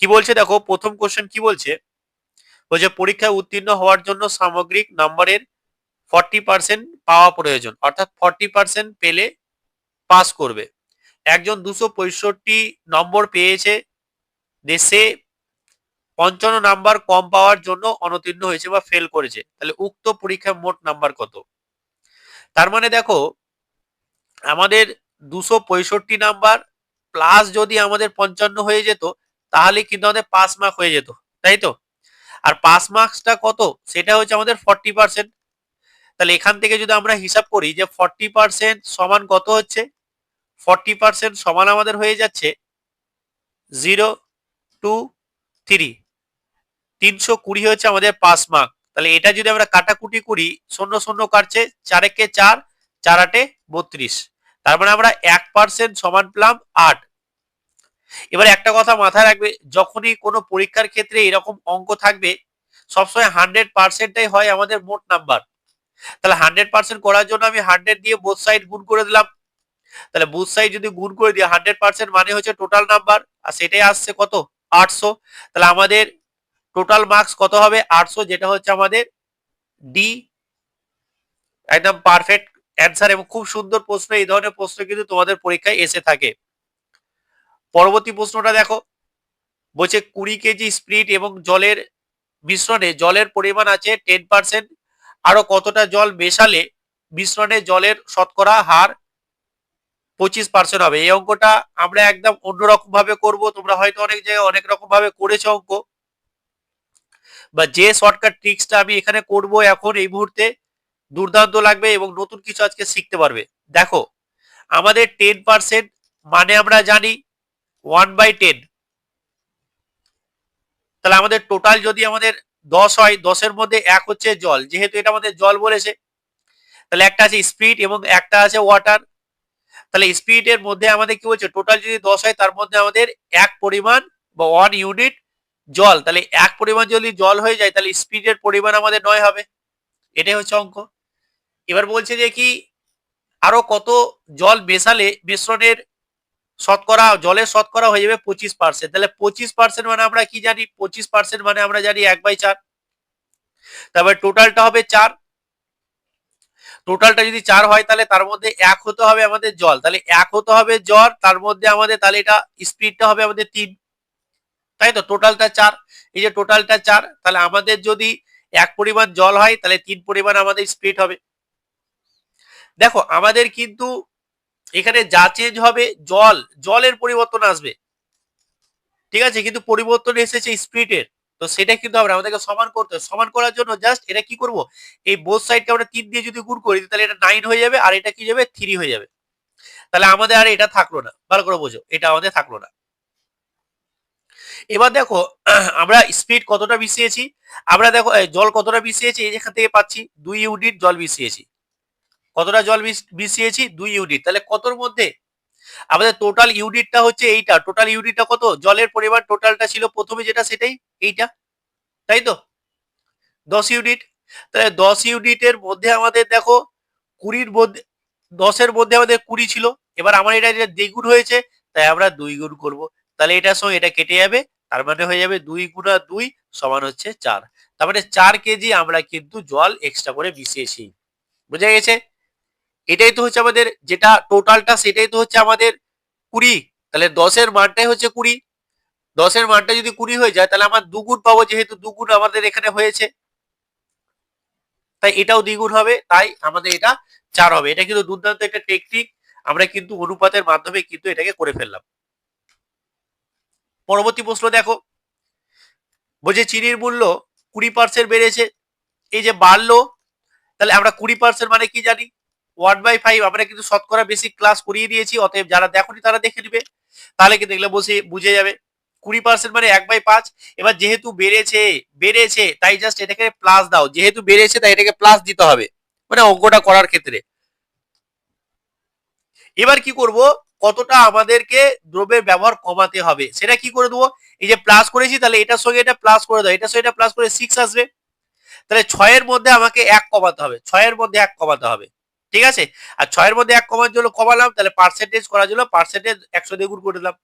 কি বলছে দেখো, প্রথম কোশ্চেন কি বলছে, বলছে পরীক্ষায় উত্তীর্ণ হওয়ার জন্য সামগ্রিক নাম্বারের 40% পাওয়া প্রয়োজন, অর্থাৎ 40% পেলে পাস করবে। একজন 265 নম্বর পেয়েছে, দেশে 55 নাম্বার কম পাওয়ার জন্য অনুত্তীর্ণ হয়েছে বা ফেল করেছে, তাহলে উক্ত পরীক্ষার মোট নাম্বার কত? তার মানে দেখো, আমাদের 265 নাম্বার প্লাস যদি আমাদের 55 হয়ে যেত, তাহলে কিন্তু আমাদের পাস মার্ক হয়ে যেত, তাই তো? আর পাস মার্কসটা কত, সেটা হচ্ছে আমাদের 40%। তাহলে এখান থেকে যদি আমরা হিসাব করি যে 40% সমান কত হচ্ছে, 40% সমান আমাদের হয়ে যাচ্ছে 023, 320 হচ্ছে আমাদের পাস মার্ক। তাহলে এটা যদি আমরা কাটাকুটি করি, শূন্য শূন্য কাটছে, 4 একে 4, 4 8 32, তার মানে আমরা 1% সমান পেলাম 8। এবার একটা কথা মাথায় রাখবে, যখনই কোনো পরীক্ষার ক্ষেত্রে এরকম অঙ্ক থাকবে, সবসময় 100%টাই হয় আমাদের মোট নাম্বার। তাহলে 100% করার জন্য আমি 100 দিয়ে বোথ সাইড গুণ করে দিলাম। তাহলে বোথ সাইড যদি গুণ করে দিই, 100% মানে হচ্ছে টোটাল নাম্বার, আর সেটাই আসছে কত, 800। তাহলে আমাদের টোটাল মার্কস কত হবে, 800, যেটা হচ্ছে আমাদের ডি, একদম পারফেক্ট অ্যান্সার। এবং খুব সুন্দর প্রশ্ন, এই ধরনের প্রশ্ন কিন্তু তোমাদের পরীক্ষায় এসে থাকে। পরবর্তী প্রশ্নটা দেখো, বলছে 20 কেজি স্পিরিট এবং জলের মিশ্রণে জলের পরিমাণ আছে 10%, আরো কতটা জল মেশালে মিশ্রণে জলের শতকরা হার 25% হবে? এই অঙ্কটা আমরা একদম অন্যরকম ভাবে করব, তোমরা হয়তো অনেক জায়গায় অনেক রকম ভাবে করেছো অঙ্ক, বা যে শর্টকাট ট্রিক্সটা আমি এখানে করব এখন এই মুহূর্তে, দুর্দান্ত লাগবে এবং নতুন কিছু আজকে শিখতে পারবে। দেখো, আমাদের 10% মানে আমরা জানি 1/10। তাহলে আমাদের টোটাল যদি আমাদের 10 হয়, 10-এর মধ্যে 1 হচ্ছে জল, যেহেতু এটা আমাদের জল বলেছে, তাহলে একটা আছে স্পিরিট এবং একটা আছে ওয়াটার। তাহলে স্পিরিটের মধ্যে আমাদের কি বলছে, টোটাল যদি 10 হয়, তার মধ্যে আমাদের 1 পরিমাণ বা 1 ইউনিট জল, তাহলে 1 পরিমাণ যদি জল হয়ে যায়, তাহলে স্পিরিটের পরিমাণ আমাদের 9 হবে। এটাই হচ্ছে অঙ্ক। এবার বলছে যে কি, আরো কত জল মেশালে মিশ্রণের শতকরা, জলের শতকরা হয়ে যাবে 25%। তাহলে 25% মানে আমরা কি জানি, 25% মানে আমরা জানি 1/4। তারপরে টোটালটা হবে 4। টোটালটা যদি 4 হয়, তাহলে তার মধ্যে 1 হতে হবে আমাদের জল, তাহলে 1 হতে হবে জল, তার মধ্যে আমাদের তাহলে এটা স্পিডটা হবে আমাদের 3, তাই তো? টোটালটা 4, এই যে টোটালটা 4, তাহলে আমাদের যদি 1 পরিমাণ জল হয়, তাহলে 3 পরিমাণ আমাদের স্পিড হবে। দেখো, আমাদের কিন্তু এখানে যা চেঞ্জ হবে, জলের পরিবর্তন আসবে, ঠিক আছে, কিন্তু পরিবর্তন এসেছে স্পিডের। তো সেটা কিন্তু আমাদেরকে সমান করতে হবে। সমান করার জন্য জাস্ট এটা কি করব, এই বোথ সাইডকে আমরা 3 দিয়ে যদি গুণ করি, তাহলে এটা 9 হয়ে যাবে, আর এটা কি যাবে, 3 হয়ে যাবে। তাহলে আমাদের আর এটা থাকলো না, ভালো করে বোঝো, এটা আমাদের থাকলো না। এবার দেখো, আমরা স্পিড কতটা মিশিয়েছি, আমরা দেখো জল কতটা মিশিয়েছি, এখান থেকে পাচ্ছি 2 ইউনিট জল মিশিয়েছি। কতটা জল মিশিয়েছি, 2 ইউনিট। তাহলে কতর মধ্যে, আমাদের টোটাল ইউনিটটা হচ্ছে এইটা, টোটাল ইউনিটটা কত, জলের পরিমাণ টোটালটা ছিল প্রথমে যেটা, সেটাই এইটা, তাই তো, 10 ইউনিট। তাহলে 10 ইউনিটের মধ্যে আমাদের দেখো 20-র মধ্যে, 10-এর মধ্যে আমাদের 20 ছিল। এবার আমার এটা দ্বিগুণ হয়েছে, তাই আমরা 2 গুণ করব। তাহলে এটার সঙ্গে এটা কেটে যাবে, তার মানে হয়ে যাবে 2 গুণা 2 সমান হচ্ছে 4। তার মানে 4 কেজি আমরা কিন্তু জল এক্সট্রা করে মিশিয়েছি। বুঝা গেছে? এটাই তো হচ্ছে আমাদের যেটা টোটালটা, সেটাই তো হচ্ছে আমাদের 20। তাহলে 10-এর মানটাই হচ্ছে 20। 10-এর মানটা যদি 20 হয়ে যায়, তাহলে আমার দুগুণ পাবো, যেহেতু দুগুণ আমাদের এখানে হয়েছে, তাই এটাও দ্বিগুণ হবে, তাই আমাদের এটা 4 হবে। এটা কিন্তু দুর্দান্ত একটা টেকনিক, আমরা কিন্তু অনুপাতের মাধ্যমে কিন্তু এটাকে করে ফেললাম। পরবর্তী প্রশ্ন দেখো, বলছে চিনির মূল্য 20% বেড়েছে। এই যে বাড়লো, তাহলে আমরা 20% মানে কি জানি, 1/5। আমরা কিন্তু শতকরা বেসিক ক্লাস করিয়ে দিয়েছি, অতএব যারা দেখোনি তারা দেখে নিবে, তাহলে কিন্তু এগুলো বুঝে যাবে। 20% মানে 1/5। এবার যেহেতু বেড়েছে তাই জাস্ট এটাকে প্লাস দাও, যেহেতু বেড়েছে তাই এটাকে প্লাস দিতে হবে, মানে অঙ্কটা করার ক্ষেত্রে। এবার কি করব, কতটা আমাদেরকে দ্রব্যের ব্যবহার কমাতে হবে সেটা কি করে দেবো, এই যে প্লাস করেছি, তাহলে এটার সঙ্গে এটা প্লাস করে দাও, এটার সঙ্গে এটা প্লাস করে 6 আসবে। তাহলে 6-এর মধ্যে আমাকে 1 কমাতে হবে, 6-এর মধ্যে 1 কমাতে হবে, ঠিক আছে। আর 6-এর মধ্যে 1 কমার জন্য কমালাম, তাহলে পার্সেন্টেজ করার জন্য পার্সেন্টেজ 100 দিয়ে গুণ করে দিলাম।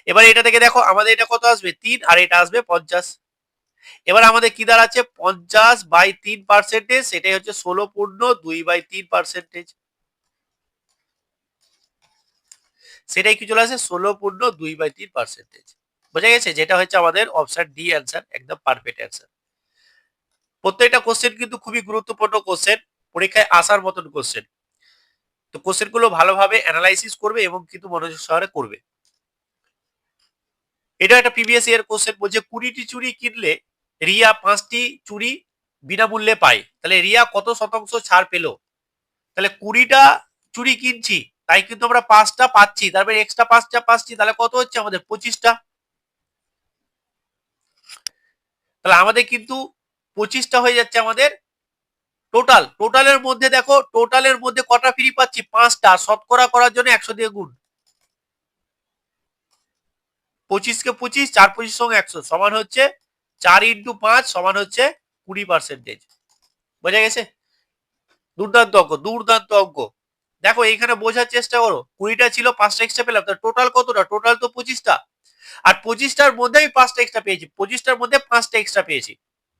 এবার এটা থেকে দেখো আমাদের এটা কত আসবে 3 আর এটা আসবে 50। এবার আমাদের কি দাঁড়াচ্ছে 50/3%, সেটাই হচ্ছে 16.2/3%। সেটাই কি চলে আসে 16.2/3%। বোঝা গেছে? যেটা হচ্ছে আমাদের অপশন ডি অ্যান্সার, একদম পারফেক্ট অ্যান্সার। প্রত্যেকটা কোশ্চেন কিন্তু খুবই গুরুত্বপূর্ণ কোশ্চেন, পরীক্ষায় আসার মতন কোশ্চেন। তো কোশ্চেন গুলো ভালোভাবে অ্যানালাইসিস করবে এবং কিন্তু মনোযোগ সহকারে করবে। এটা একটা প্রিভিয়াস ইয়ার কোশ্চেন, বলছে 20টি চুড়ি কিনলে রিয়া 5টি চুড়ি বিনামূল্যে পায়, তাহলে রিয়া কত শতাংশ ছাড় পেল? তাহলে 20টা চুড়ি কিনছি, তাই কিন্তু আমরা 5টা পাচ্ছি, তারপরে এক্সট্রা 5টা পাচ্ছি, তাহলে কত হচ্ছে আমাদের 25টা। তাহলে আমাদের কিন্তু 25টা হয়ে যাচ্ছে আমাদের টোটাল। টোটালের মধ্যে দেখো, টোটালের মধ্যে কটা ফ্রি পাচ্ছি 5টা, শতকরা করার জন্য 100 দিয়ে গুণ। 25 কে 25, 4 25 সঙ্গে 100 সমান হচ্ছে 4 ইন্টু 5 সমান হচ্ছে 20%। বোঝা গেছে? দুর্দান্ত অঙ্ক, দুর্দান্ত অঙ্ক। দেখো এইখানে বোঝার চেষ্টা করো, 20টা ছিল 5টা এক্সট্রা পেলাম, টোটাল কতটা? টোটাল তো 25টা, আর 25টার মধ্যে আমি 5টা এক্সট্রা পেয়েছি, 25টার মধ্যে 5টা এক্সট্রা পেয়েছি।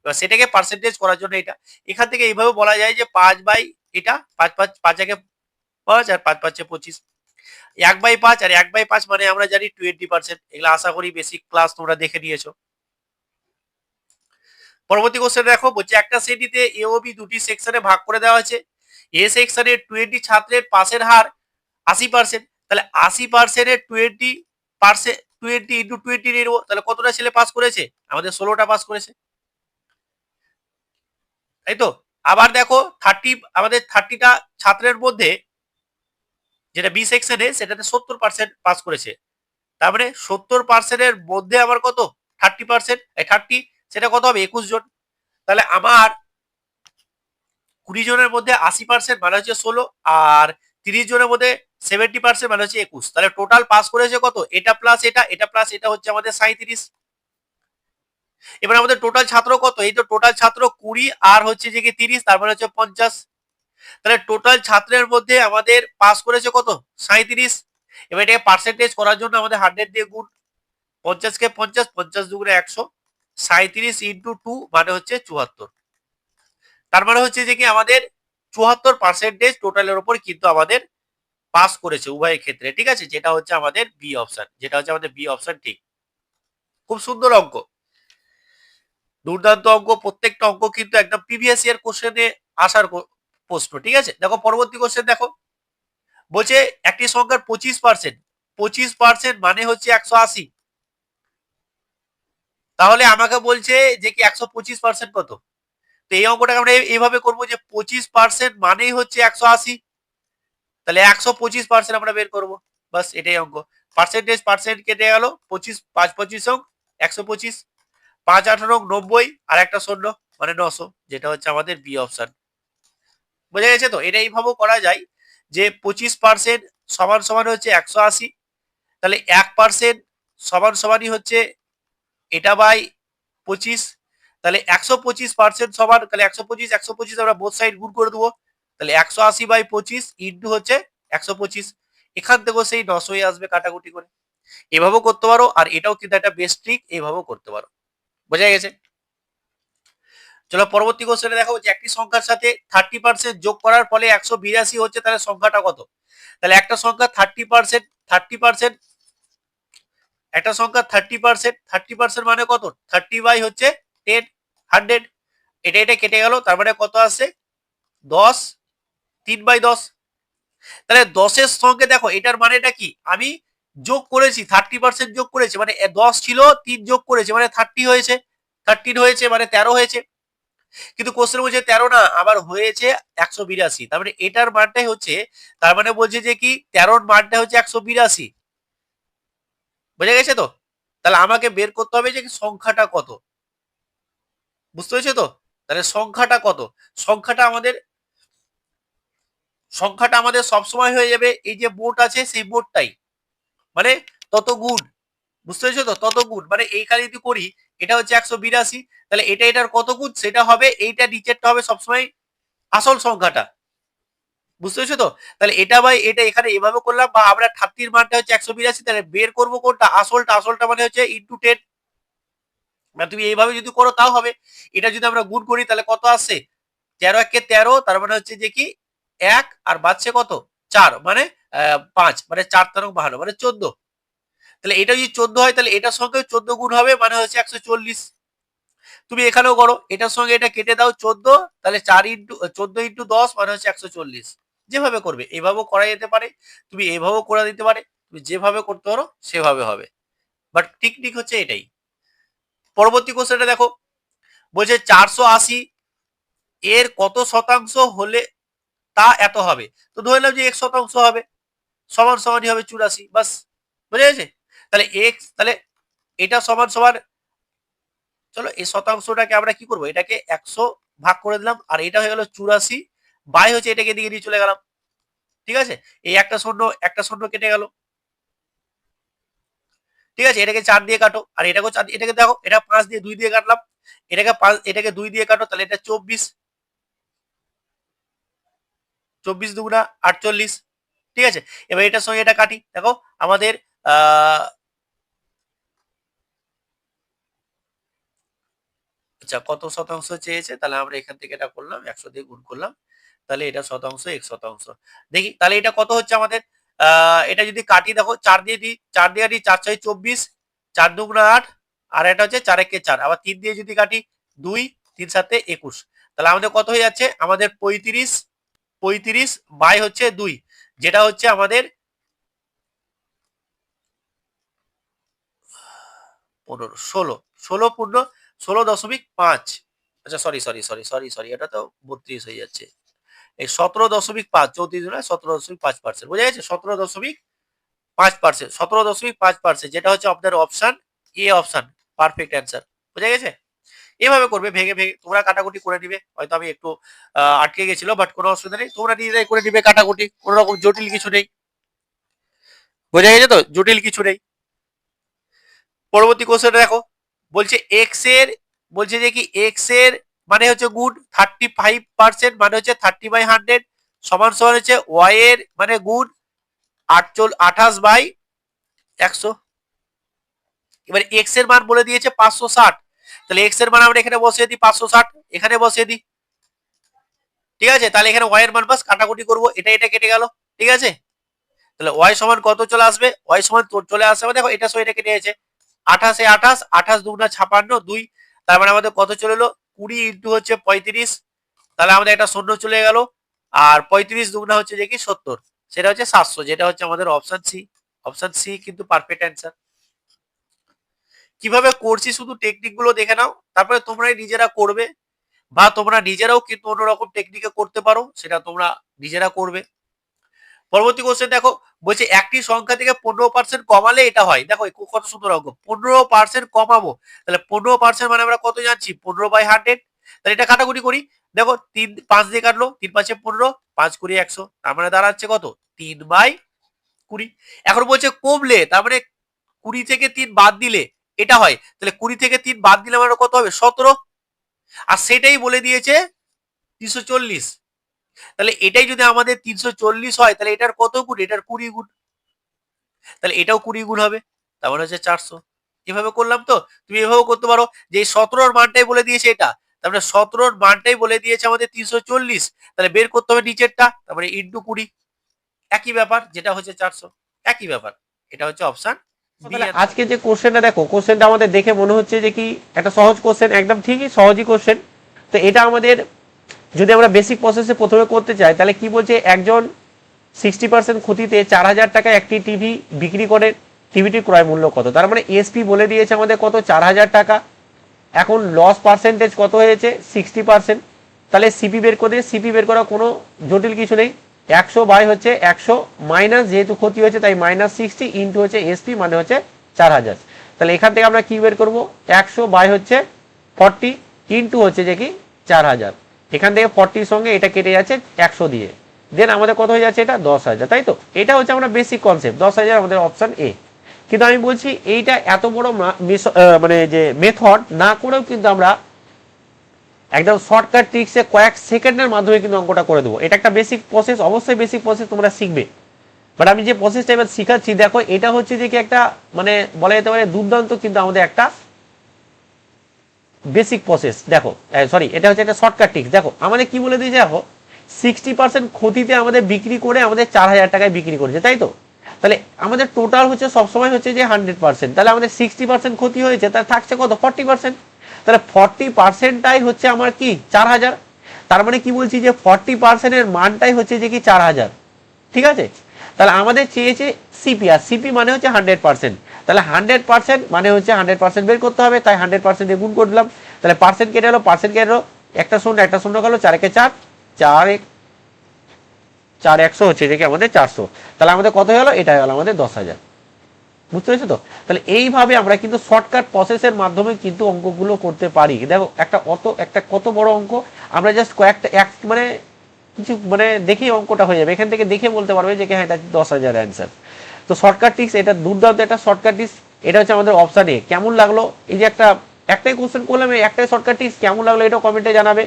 এবার সেটাকে পার্সেন্টেজ করার জন্য এটা এখান থেকে এইভাবে বলা যায় যে 5 বাই এটা 5 5 5 একে 5 আর 5 5 25, 1/5 আর 1/5 মানে আমরা জানি 20%। এগুলো আশা করি বেসিক ক্লাস তোমরা দেখে নিয়েছো। পরবর্তী কোশ্চেন দেখো, বলছে একটা শ্রেণীতে এ ও বি দুটি সেকশনে ভাগ করে দেওয়া হয়েছে। এ সেকশনের 20 ছাত্রের পাসের হার 80%, তাহলে 80%-এর 20% 20 ইন্টু 20 নিয়ে নেবো, তাহলে কতটা ছেলে পাস করেছে? আমাদের 16টা পাস করেছে, তাই তো। আবার দেখো 30, আমাদের 30টা ছাত্রের মধ্যে যেটা বি সেকশনে সেটাতে 70% পাস করেছে, তার মানে 70%-এর মধ্যে আমার কত 30%, 30 সেটা কত হবে 21 জন। তাহলে আমার 20 জনের মধ্যে 80% মানে হচ্ছে 16, আর 30 জনের মধ্যে 70% মানে হচ্ছে 21। তাহলে টোটাল পাস করেছে কত? এটা প্লাস এটা, এটা প্লাস এটা হচ্ছে আমাদের 37। এবার আমাদের টোটাল ছাত্র কত? এই তো টোটাল ছাত্র 20 আর হচ্ছে যে কি 30, তার মানে হচ্ছে 50। তাহলে টোটাল ছাত্রের মধ্যে আমাদের পাস করেছে কত? 37। এবার এটাকে পার্সেন্টেজ করার জন্য আমাদের 100 দিয়ে গুণ, 50 কে 50, 50 দুগুণে 100, 37 ইন্টু 2 মানে হচ্ছে 74। তার মানে হচ্ছে যে কি আমাদের 74% টোটালের উপর কিন্তু আমাদের পাস করেছে উভয় ক্ষেত্রে, ঠিক আছে, যেটা হচ্ছে আমাদের বি অপশন, যেটা হচ্ছে আমাদের বি অপশন ঠিক। খুব সুন্দর অঙ্ক, দুর্দান্ত অঙ্ক, প্রত্যেকটা অঙ্ক কিন্তু একদম প্রিভিয়াস ইয়ার কোশ্চেনে আসার প্রশ্ন, ঠিক আছে। দেখো পরবর্তী কোশ্চেন দেখো, বলছে একটি সংখ্যার 25%, 25% মানে হচ্ছে 180, তাহলে আমাকে বলছে যে কি 125% কত? তো এই অঙ্কটাকে আমরা এইভাবে করবো যে 25% মানেই হচ্ছে 180, তাহলে 125% আমরা বের করবো, বাস এটাই অঙ্ক। পার্সেন্টেজ পার্সেন্ট কেটে গেল, 25 5 25 125, 5 18 90 আর একটা 0 মানে 900, যেটা হচ্ছে আমাদের বি অপশন। বোঝা গেছে তো? এটা এইভাবেও করা যায় যে 25% সমান সমান হচ্ছে 180, তাহলে 1% সমান সমানই হচ্ছে এটা বাই 25, তাহলে 125% সমান, তাহলে 125 125 আমরা বোথ সাইড গুণ করে দেবো, তাহলে 180/25 ইন্টু হচ্ছে 125, এখান থেকেও সেই 900 আসবে কাটাকুটি করে। এভাবেও করতে পারো, আর এটাও কিন্তু একটা বেস্ট ট্রিক, এইভাবেও করতে পারো। বোঝা গেছে? চলো পরবর্তী কোশ্চেনে দেখো যে একটি সংখ্যার সাথে 30% যোগ করার ফলে 182 হচ্ছে, তাহলে সংখ্যাটা কত? তাহলে একটা সংখ্যা 30%, একটা সংখ্যা 30% মানে কত? 30 বাই হচ্ছে 10, 100, এটা এটা কেটে গেল, তার মানে কত আসছে 10, 3/10। তাহলে 10-এর সঙ্গে দেখো এটার মানেটা কি, আমি যোগ করেছি 30% যোগ করেছি, মানে 10 ছিল 3 যোগ করেছে মানে 30 হয়েছে, 13 হয়েছে মানে 13 হয়েছে। কিন্তু কোশ্চেন বলছে 13 না, আবার হয়েছে 182, তার মানে এটার মানটাই হচ্ছে, তার মানে বলছে যে কি 13-র মানটা হচ্ছে 182। বোঝা গেছে তো? তাহলে আমাকে বের করতে হবে যে সংখ্যাটা কত, বুঝতে পেরেছো তো? তাহলে সংখ্যাটা কত? সংখ্যাটা আমাদের সংখ্যাটা আমাদের সবসময় হয়ে যাবে এই যে মোট আছে সেই মোটটাই, মানে তত গুণ, বুঝতে পেরেছো তো? তত গুণ মানে এইখানে যদি করি এটা হচ্ছে 182, তাহলে এটা এটার কত গুণ সেটা হবে, এইটা নিচেরটা হবে সবসময় আসল সংখ্যাটা, বুঝতে পেরেছো তো? তাহলে এটা বাই এটা এখানে এভাবে করলাম, বা আমরা 30 মানটা হচ্ছে 182, তাহলে বের করবো কোনটা আসলটা মানে হচ্ছে ইনটু 10। মানে তুমি এইভাবে যদি করো তাও হবে। এটা যদি আমরা গুণ করি তাহলে কত আসছে, 13 একে 13, তার মানে হচ্ছে যে কি 1 আর বাড়ছে কত 4, মানে 5, মানে 4 তেরো 12, মানে 14। তাহলে এটা যদি 14 হয় তাহলে এটার সঙ্গে 14 গুণ হবে, মানে হচ্ছে 140। তুমি এখানেও করো, এটার সঙ্গে এটা কেটে দাও 14, তাহলে 4 ইন্টু 14 ইন্টু 10 মানে হচ্ছে 140। যেভাবে করবে এভাবেও করা যেতে পারে, তুমি এভাবেও করে দিতে পারে, তুমি যেভাবে করতে পারো সেভাবে হবে, বাট টেকনিক হচ্ছে এটাই। পরবর্তী কোশ্চেনটা দেখো, বলছে 480 এর কত শতাংশ হলে তা এত হবে। তো ধরে নাও যে 1% হবে, সমান সমানই হবে 84, বাস। বুঝে গেছে? তাহলে x, তাহলে এটা সমান সমান, চলো এই শতাংশটাকে আমরা কি করবো, এটাকে 100 ভাগ করে দিলাম, আর এটা হয়ে গেল 84 বাই হচ্ছে এটাকে দিকে নিয়ে চলে গেলাম। ঠিক আছে, এই একটা শূন্য কেটে গেল। ঠিক আছে, এটাকে 4 দিয়ে কাটো, আর এটাকে 4, এটাকে দেখো এটা 5 দিয়ে 2 দিয়ে কাটলাম, এটাকে 2 দিয়ে কাটো, তাহলে এটা 24, 24 দুগুণা 48। ঠিক আছে, এবার এটার সঙ্গে এটা কাটি, দেখো আমাদের আচ্ছা কত শতাংশ চেয়েছে, তাহলে আমরা এখান থেকে এটা করলাম 100 দিয়ে গুণ করলাম, তাহলে এটা শতাংশ 1%। দেখি তাহলে এটা কত হচ্ছে আমাদের, এটা যদি কাটি দেখো 4 দিয়ে দিই, 4 দিয়ে কাটি 4 6 24, 4 দুগুণা 8, আর এটা হচ্ছে 4 একে 4, আবার 3 দিয়ে যদি কাটি 2, 3 7 21, তাহলে আমাদের কত হয়ে যাচ্ছে, আমাদের 35 বাই হচ্ছে 2, যেটা হচ্ছে আমাদের 15, 16 পূর্ণ 16.5। আচ্ছা সরি, এটা তো 32 হয়ে যাচ্ছে, এই 17.5, 34 গুণা 17.5%, বোঝা গেছে? 17.5%, 17.5%, যেটা হচ্ছে আপনার option A, option perfect answer. বোঝা গেছে? এভাবে করবে, ভেঙে ভেঙে তোমরা কাটাকুটি করে নিবে, হয়তো আমি একটু আটকে গেছিল, বাট কোনো অসুবিধা নেই, তোমরা নিজেরাই করে নিবে কাটাকুটি, কোনো রকম জটিল কিছু নেই। বোঝা গেছে তো, জটিল কিছু নেই। পরবর্তী কোশ্চেন দেখো, বলছে এক্স এর, বলছে যে কি এক্স এর মানে হচ্ছে গুণ 35%, মানে হচ্ছে 30/100, সমান সমান হচ্ছে ওয়াই এর মানে গুণ 28/100। এবার এক্স এর মান বলে দিয়েছে 560, তাহলে এক্স এর মান আমরা এখানে বসিয়ে দিই 560, এখানে বসিয়ে দিই। ঠিক আছে, তাহলে এখানে ওয়াই এর মান বাস কাটাকুটি করবো, এটা কেটে গেল। ঠিক আছে, তাহলে ওয়াই সমান কত চলে আসবে, ওয়াই সমান চলে আসবে, দেখো এটা সহ এটা কেটে গেছে, 28 এ 28, 28 দুগুণা 56, 2, তার মানে আমাদের কত চলে এলো 20 ইন্টু হচ্ছে 35, তাহলে আমাদের একটা শূন্য চলে গেল, আর 35 দুগুণা হচ্ছে যে কি 70, সেটা হচ্ছে 700, যেটা হচ্ছে আমাদের অপশন সি। অপশন সি কিন্তু পারফেক্ট অ্যান্সার। কিভাবে করছি শুধু টেকনিক গুলো দেখে নাও, তারপরে তোমরা নিজেরা করবে, বা তোমরা নিজেরাও কিন্তু অন্যরকম টেকনিকে করতে পারো, সেটা তোমরা নিজেরা করবে। পরবর্তী কোশ্চেন দেখো, বলছে একটি সংখ্যা থেকে 15% কমালে এটা হয়। দেখো কত সুন্দর অঙ্ক, 15% কমাবো, তাহলে 15% মানে আমরা কত জানছি, 15/100। তাহলে এটা কাটাকুটি করি, দেখো 3 5 দিয়ে কাটলো, 3 5 15, 5 20 100, তার মানে দাঁড়াচ্ছে কত 3/20। এখন বলছে কমলে, তার মানে 20 থেকে 3 বাদ দিলে এটা হয়, তাহলে 20 থেকে 3 বাদ দিলে মানে কত হবে 17, আর সেটাই বলে দিয়েছে 340। তাহলে এটাই যদি আমাদের 340 হয়, তাহলে এটার কত গুণ, এটার 20 গুণ, তাহলে এটাও 20 গুণ হবে, তার মানে হচ্ছে 400। এভাবে করলাম তো, তুমি এভাবেও করতে পারো, যে 17 মানটাই বলে দিয়েছে এটা, তার মানে 17 মানটাই বলে দিয়েছে আমাদের 340, তাহলে বের করতে হবে নিচেরটা, তারপরে ইনটু 20, একই ব্যাপার, যেটা হচ্ছে 400, একই ব্যাপার। এটা হচ্ছে অপশন বি। আজকে যে কোশ্চেনটা দেখো, কোশ্চেনটা আমাদের দেখে মনে হচ্ছে যে কি একটা সহজ কোশ্চেন, একদম ঠিকই সহজই কোশ্চেন। তো এটা আমাদের যদি আমরা বেসিক প্রসেসে প্রথমে করতে চাই, তাহলে কি বলছে, একজন 60% ক্ষতিতে 4000 টাকা একটি টিভি বিক্রি করে, টিভিটির ক্রয় মূল্য কত, তার মানে এসপি বলে দিয়েছে আমাদের কত 4000 টাকা। এখন লস পার্সেন্টেজ কত হয়েছে 60%, তাহলে সিপি বের করে, সিপি বের করা কোনো জটিল কিছু নেই, 100 বাই হচ্ছে 100 মাইনাস, যেহেতু ক্ষতি হয়েছে তাই -60 ইন্টু হচ্ছে এসপি মানে হচ্ছে 4000। তাহলে এখান থেকে আমরা কি বের করবো, 100 বাই হচ্ছে 40 ইন্টু হচ্ছে যে কি 4000, এখান থেকে 40 সঙ্গে এটা কেটে যাচ্ছে 100 দিয়ে, দেন আমাদের কত হয়ে যাচ্ছে এটা 10,000, তাই তো? এটা হচ্ছে আমরা বেসিক কনসেপ্ট, 10,000 আমাদের অপশন এ। কিন্তু আমি বলছি এইটা এত বড় মানে যে মেথড না করেও কিন্তু আমরা একদম শর্টকাট ট্রিক্সে কয়েক সেকেন্ডের মাধ্যমে কিন্তু অঙ্কটা করে দেবো। এটা একটা বেসিক প্রসেস, অবশ্যই বেসিক প্রসেস তোমরা শিখবে, বাট আমি যে প্রসেসটা এবার শিখাচ্ছি দেখো এটা হচ্ছে যে কি একটা মানে বলা যেতে পারে দুর্দান্ত কিন্তু আমাদের একটা বেসিক প্রসেস। দেখো সরি, এটা হচ্ছে একটা শর্টকাট ট্রিক্স। দেখো আমাদের কি বলে দিয়েছে, দেখো 60% ক্ষতিতে আমাদের বিক্রি করে আমাদের 4000 টাকায় বিক্রি করেছে, তাই তো? তাহলে আমাদের টোটাল হচ্ছে সবসময় হচ্ছে যে 100%, তাহলে আমাদের 60% ক্ষতি হয়েছে, তার থাকছে কত 40%। তাহলে 40%টাই হচ্ছে আমার কি 4000। তার মানে কি বলছি যে 40%-এর মানটাই হচ্ছে যে কি 4000, ঠিক আছে? তাহলে আমাদের চেয়েছে সিপি, আর সিপি মানে হচ্ছে 100%। তাহলে 100% মানে হচ্ছে 100% বের করতে হবে, তাই 100% দিয়ে গুণ করে দিলাম। তাহলে পার্সেন্ট কেটে গেলো, পার্সেন্ট কেটে গেলো, একটা শূন্য গেলো, 4 একে 4, 4 100 হচ্ছে যে কি আমাদের 400। তাহলে আমাদের কত হলো, এটা হলো আমাদের 10,000। বুঝতে পেরেছো তো? তাহলে এইভাবে আমরা কিন্তু শর্টকাট প্রসেসের মাধ্যমে কিন্তু অঙ্কগুলো করতে পারি। দেখো একটা কত বড় অঙ্ক, আমরা জাস্ট কয়েকটা মানে কিছু মানে দেখেই অঙ্কটা হয়ে যাবে, এখান থেকে দেখে বলতে পারবে যে হ্যাঁ এটা 10,000 অ্যান্সার। তো শর্টকাট ট্রিক্স, এটা দুর্দান্ত একটা শর্টকাট ট্রিক্স। এটা হচ্ছে আমাদের অপশন এ। কেমন লাগলো এই যে একটাই কোশ্চেন করলাম, একটাই শর্টকাট ট্রিক্স, কেমন লাগলো এটাও কমেন্টে জানাবে।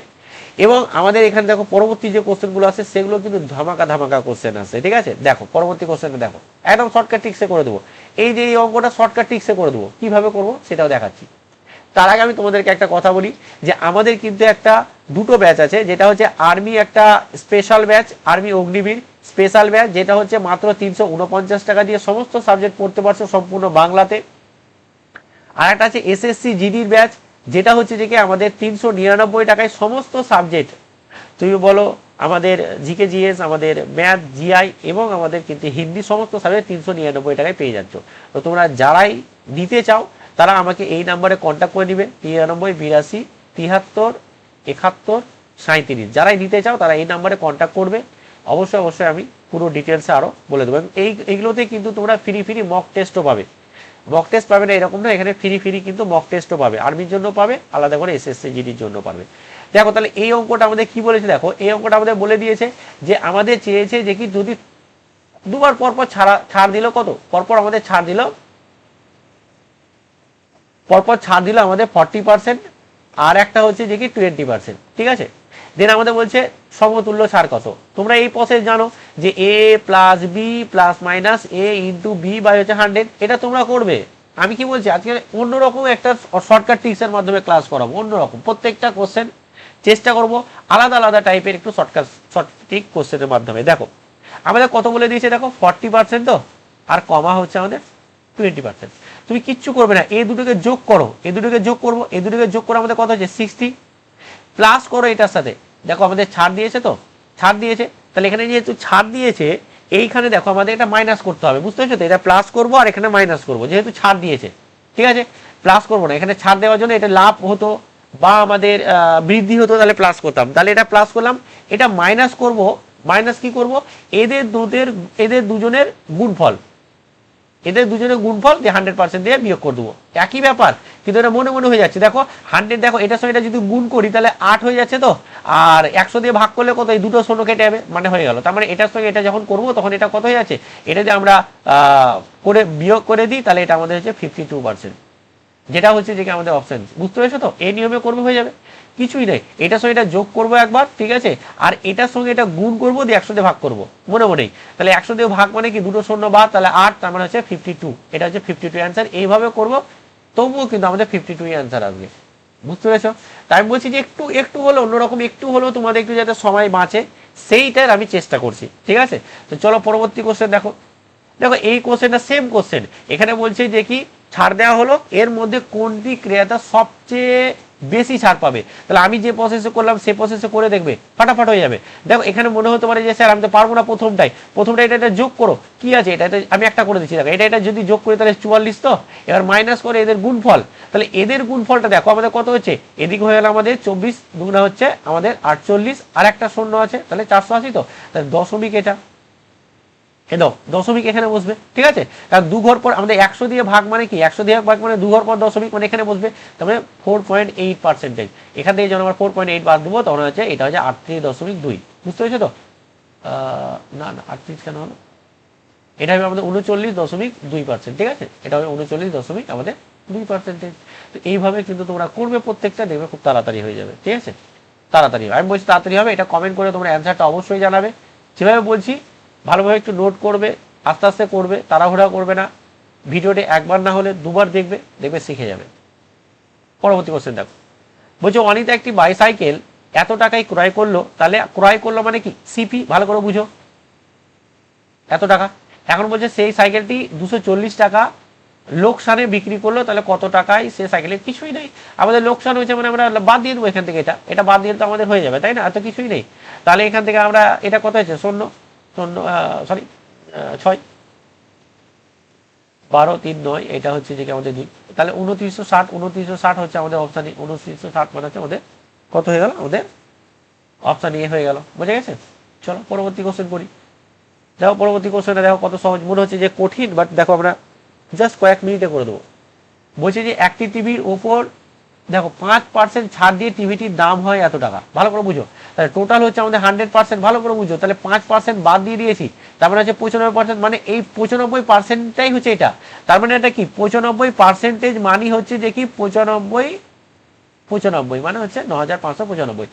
এবং আমাদের এখানে দেখো পরবর্তী যে কোশ্চেনগুলো আছে সেগুলো কিন্তু ধামাকা কোশ্চেন আছে, ঠিক আছে? দেখো পরবর্তী কোশ্চেনে দেখো একদম শর্টকাট ট্রিক্সে করে দেবো। এই যে এই অঙ্কটা শর্টকাট ট্রিক্সে করে দেবো, কিভাবে করবো সেটাও দেখাচ্ছি। তার আগে আমি তোমাদেরকে একটা কথা বলি যে আমাদের কিন্তু একটা দুটো ব্যাচ আছে, যেটা হচ্ছে আর্মি একটা special batch, army Agniveer special batch, যেটা হচ্ছে মাত্র 349 টাকা দিয়ে সমস্ত সাবজেক্ট পড়তে পারছো সম্পূর্ণ বাংলাতে। আর একটা আছে এসএসসি জিডির ব্যাচ, যেটা হচ্ছে যে কি আমাদের 399 টাকায় সমস্ত সাবজেক্ট, তুমি বলো আমাদের জিকে জিএস, আমাদের ম্যাথ জিআই এবং আমাদের কিন্তু হিন্দি, সমস্ত সাবজেক্ট 399 টাকায় পেয়ে যাচ্ছ। তো তোমরা যারাই নিতে চাও তারা আমাকে এই নাম্বারে কন্ট্যাক্ট করে নিবে, 93 82 73 71 37। যারাই নিতে চাও তারা এই নাম্বারে কন্ট্যাক্ট করবে। অবশ্যই আমি পুরো ডিটেলসে আরও বলে দেবো। এইগুলোতে কিন্তু তোমরা ফ্রি মক টেস্টও পাবে। মক টেস্ট পাবে না এরকম না, এখানে ফ্রি কিন্তু মক টেস্টও পাবে, আর্মির জন্য পাবে, আলাদা করে এসএসসি জিডির জন্য পাবে। দেখো তাহলে এই অঙ্কটা আমাদের কি বলেছে, দেখো এই অঙ্কটা আমাদের বলে দিয়েছে যে আমাদের চেয়েছে যে কি যদি দুবার পরপর ছাড় দিল, কত পরপর আমাদের ছাড় দিল, আমাদের 40%, আর একটা হচ্ছে যে কি 20%, ঠিক আছে? দেন আমাদের বলছে সমতুল্য ছাড় কত। তোমরা এই প্রসেস জানো যে A plus B plus minus A into B by হচ্ছে 100, এটা তোমরা করবে। আমি কি বলছি আজকে অন্যরকম একটা শর্টকাট ট্রিক্সের মাধ্যমে ক্লাস করাবো, অন্যরকম প্রত্যেকটা কোশ্চেন চেষ্টা করব আলাদা টাইপের একটু শর্ট ট্রিক কোশ্চেনের মাধ্যমে। দেখো আমাদের কত বলে দিয়েছে, দেখো 40% তো, আর কমা হচ্ছে আমাদের 20%। তুমি কিচ্ছু করবে না, এই দুটোকে যোগ করো, এই দুটোকে যোগ করে আমাদের কত হচ্ছে 60, প্লাস করো এটার সাথে। দেখো আমাদের ছাড় দিয়েছে তো, ছাড় দিয়েছে, তাহলে এখানে যেহেতু ছাড় দিয়েছে এইখানে দেখো আমাদের এটা মাইনাস করতে হবে, বুঝতে পারছো তো? এটা প্লাস করবো আর এখানে মাইনাস করবো, যেহেতু ছাড় দিয়েছে, ঠিক আছে? প্লাস করবো না, এখানে ছাড় দেওয়ার জন্য এটা লাভ হতো বা আমাদের বৃদ্ধি হতো, তাহলে প্লাস করতাম, তাহলে এটা প্লাস করলাম। এটা মাইনাস করব, মাইনাস কি করব, এদের দুজনের গুণফল, দিয়ে 100% দিয়ে বিয়োগ করে দেবো, একই ব্যাপার, কিন্তু এটা মনে হয়ে যাচ্ছে। দেখো 100, দেখো এটার সঙ্গে এটা যদি গুণ করি তাহলে 8 হয়ে যাচ্ছে তো, আর 100 দিয়ে ভাগ করলে কত, এই দুটো শূন্য কেটে যাবে, মানে হয়ে গেল। তার মানে এটার সঙ্গে এটা যখন করবো তখন এটা কত হয়ে যাচ্ছে, এটা যদি আমরা করে বিয়োগ করে দিই তাহলে এটা আমাদের হচ্ছে 52%, যেটা হচ্ছে যে আমাদের অপশন। বুঝতে পেরেছো তো? এই নিয়মে করবে, হয়ে যাবে, কিছুই নেই। এটার সঙ্গে এটা যোগ করবো একবার, ঠিক আছে, আর এটার সঙ্গে এটা গুণ করবো দিয়ে 100 দিয়ে ভাগ করবো, মনেই। তাহলে 100 দিয়ে ভাগ মানে কি, দুটো শূন্য বাদ, তাহলে 8, তার মানে হচ্ছে 52, এটা হচ্ছে 52 অ্যান্সার। এইভাবে করবো, তবুও কিন্তু আমাদের 52 অ্যান্সার আসবে। বুঝতে পেরেছো? তাই আমি বলছি যে একটু হলো অন্যরকম, একটু হলেও তোমাদের একটু যাতে সময় বাঁচে সেইটার আমি চেষ্টা করছি, ঠিক আছে? তো চলো পরবর্তী কোশ্চেন দেখো। এই কোশ্চেনটা সেম কোশ্চেন, এখানে বলছে যে কি ছাড় দেওয়া হলো, এর মধ্যে কোনটি ক্রেতা সবচেয়ে বেশি ছাড় পাবে। তাহলে আমি যে প্রসেসে করলাম সেই প্রসেসে করে দেখবে, ফাটাফাট হয়ে যাবে। দেখো এখানে মনে হতে পারে যে স্যার আমি তো পারবো না প্রথমটা এটা যোগ করো, কি আছে এটা আমি একটা করে দিচ্ছি। দেখো এটা যদি যোগ করি তাহলে 44, তো এবার মাইনাস করে এদের গুণফল, তাহলে এদের গুণফলটা দেখো আমাদের কত হচ্ছে, এদিকে হয়ে গেল আমাদের 24 দুগুণা হচ্ছে আমাদের 48, আর একটা শূন্য আছে, তাহলে 480, তো তাহলে দশমিক, এটা দশমিক এখানে বসবে, ঠিক আছে? কারণ 2 ঘর পর আমাদের 100 দিয়ে ভাগ মানে কি, 100 দিয়ে ভাগ মানে 2 ঘর পর দশমিক, মানে এখানে বসবে, তাহলে 4.8%। এখান থেকে যখন আমরা 4.8 বাদ দেবো তখন হচ্ছে এটা হচ্ছে 38.2। বুঝতে পেরেছো তো? না 38 কেন হলো, এটা হবে আমাদের 39.2%, ঠিক আছে? এটা হবে 39.2%। তো এইভাবে কিন্তু তোমরা করবে প্রত্যেকটা, দেখবে খুব তাড়াতাড়ি হয়ে যাবে, ঠিক আছে? তাড়াতাড়ি হবে। আমি বলছি তাড়াতাড়ি হবে, এটা কমেন্ট করে তোমরা অ্যান্সারটা অবশ্যই জানাবে। যেভাবে বলছি ভালোভাবে একটু নোট করবে, আস্তে আস্তে করবে, তাড়াহুড়া করবে না। ভিডিওটি একবার না হলে দুবার দেখবে, দেখবে শিখে যাবে। পরবর্তী কোশ্চেন দেখো, বলছে অনিতা একটি বাইসাইকেল এত টাকায় ক্রয় করলো, তাহলে ক্রয় করলো মানে কি সিপি, ভালো করে বুঝো, এত টাকা। এখন বলছে সেই সাইকেলটি 240 টাকা লোকসানে বিক্রি করলো, তাহলে কত টাকায় সে সাইকেলে, কিছুই নেই আমাদের লোকসান হয়েছে, মানে আমরা বাদ দিয়ে দেবো এখান থেকে, এটা বাদ দিয়ে তো আমাদের হয়ে যাবে, তাই না, এত কিছুই নেই। তাহলে এখান থেকে আমরা এটা কত হয়েছে, 6 12 3 9, এটা হচ্ছে যে আমাদের 2, তাহলে 2960 হচ্ছে আমাদের অপশান এ। 2960 মানে হচ্ছে আমাদের কত হয়ে গেল, আমাদের অপশান এ হয়ে গেল। বুঝে গেছে? চলো পরবর্তী কোশ্চেন করি। দেখো পরবর্তী কোশ্চেনটা দেখো কত সহজ, মনে হচ্ছে যে কঠিন, বাট দেখো আমরা জাস্ট কয়েক মিনিটে করে দেবো। বলছে যে একটি টিভির ওপর দেখো 5% ছাড় দিয়ে টিভিটির দাম হয় এত টাকা, ভালো করে বুঝো। তাহলে টোটাল হচ্ছে আমাদের 100%, ভালো করে বুঝো। তাহলে 5% বাদ দিয়ে দিয়েছি, তার মানে হচ্ছে 95%, মানে এই 95%টাই হচ্ছে এটা। তার মানে এটা কি 95% মানি হচ্ছে যে কি 95 মানে হচ্ছে 9595।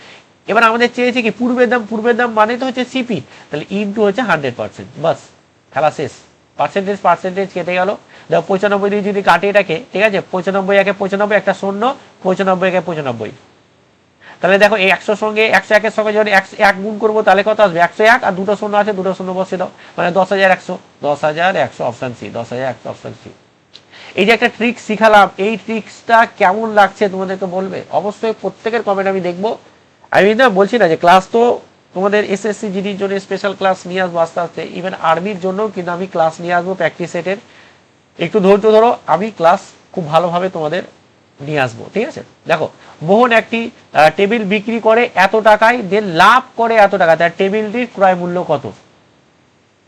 এবার আমাদের চেয়েছে কি পূর্বের দাম মানে তো হচ্ছে সিপি, তাহলে ইনটু হচ্ছে 100%, বাস খেলা শেষ। পার্সেন্টেজ কেটে গেল। দেখো 95 দিয়ে যদি কাটে এটাকে, ঠিক আছে, 95 একে 95, একটা 0, 95 একে 95। তাহলে দেখো এই 100 সঙ্গে 101 সঙ্গে যখন 1 গুণ করবো তাহলে কত আসবে, 101, আর দুটো শূন্য আছে, দুটো শূন্য বসে দাও, মানে 10,100 অপশন সি, 10,100 অপশন সি। এই যে একটা ট্রিক্স শিখালাম, এই ট্রিক্সটা কেমন লাগছে তোমাদেরকে বলবে অবশ্যই, প্রত্যেকের কমেন্ট আমি দেখবো। আমি না বলছি না যে ক্লাস তো তোমাদের এসএসসি জিডির জন্য স্পেশাল ক্লাস নিয়ে আসবো আস্তে আস্তে, ইভেন আর্মির জন্য কিন্তু আমি ক্লাস নিয়ে আসবো প্র্যাকটিস সেটের। একটু ধৈর্য ধরো, আমি ক্লাস খুব ভালোভাবে তোমাদের নিয়ে আসবো, ঠিক আছে। দেখো মোহন একটি টেবিল বিক্রি করে এত টাকায়, দেন লাভ করে এত টাকা, তার টেবিলটির ক্রয় মূল্য কত,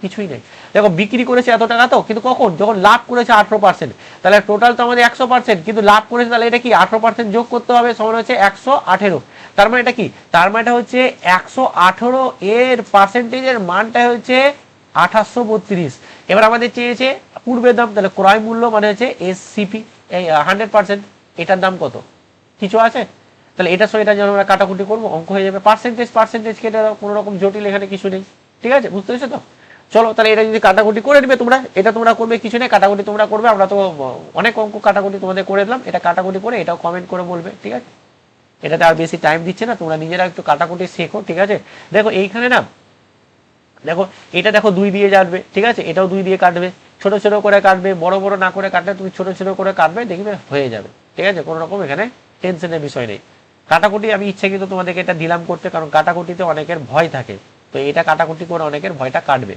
কিছুই নেই। দেখো বিক্রি করেছে এত টাকা তো, কিন্তু কখন, যখন লাভ করেছে 18%, তাহলে টোটাল তো আমাদের 100%, কিন্তু লাভ করেছে, তাহলে এটা কি 18% যোগ করতে হবে, সমান হচ্ছে 118। তার মানে এটা কি, তার মানে এটা হচ্ছে 118 এর পার্সেন্টেজের মানটা হচ্ছে 2832। এবার আমাদের চেয়েছে পূর্বের দাম, তাহলে ক্রয় মূল্য মানে হচ্ছে এসসিপি, এই 100%, এটার দাম কত, কিছু আছে? তাহলে এটার সঙ্গে এটা যখন আমরা কাটাকুটি করবো অঙ্ক হয়ে যাবে। পার্সেন্টেজ কেটে দাও, কোনো রকম জটিল এখানে কিছু নেই, ঠিক আছে, বুঝতে পেরেছো তো। চলো তাহলে এটা যদি কাটাকুটি করে নেবে তোমরা, এটা তোমরা করবে, কিছু নেই, কাটাকুটি তোমরা করবে, আমরা তো অনেক অঙ্ক কাটাকুটি তোমাদের করে দিলাম, এটা কাটাকুটি করে এটাও কমেন্ট করে বলবে, ঠিক আছে। এটাতে আর বেশি টাইম দিচ্ছে না, তোমরা নিজেরা একটু কাটাকুটি শেখো, ঠিক আছে। দেখো এইখানে না, দেখো এটা দেখো 2 দিয়ে যাবে, ঠিক আছে, এটাও 2 দিয়ে কাটবে, ছোট ছোট করে কাটবে, বড় বড় না করে কাটলে তুমি ছোট ছোট করে কাটবে, দেখবে হয়ে যাবে, ঠিক আছে, কোনো রকম এখানে টেনশনের বিষয় নেই। কাটাকুটি আমি ইচ্ছে কিন্তু তোমাদেরকে এটা দিলাম করতে, কারণ কাটাকুটিতে অনেকের ভয় থাকে, তো এটা কাটাকুটি করে অনেকের ভয়টা কাটবে।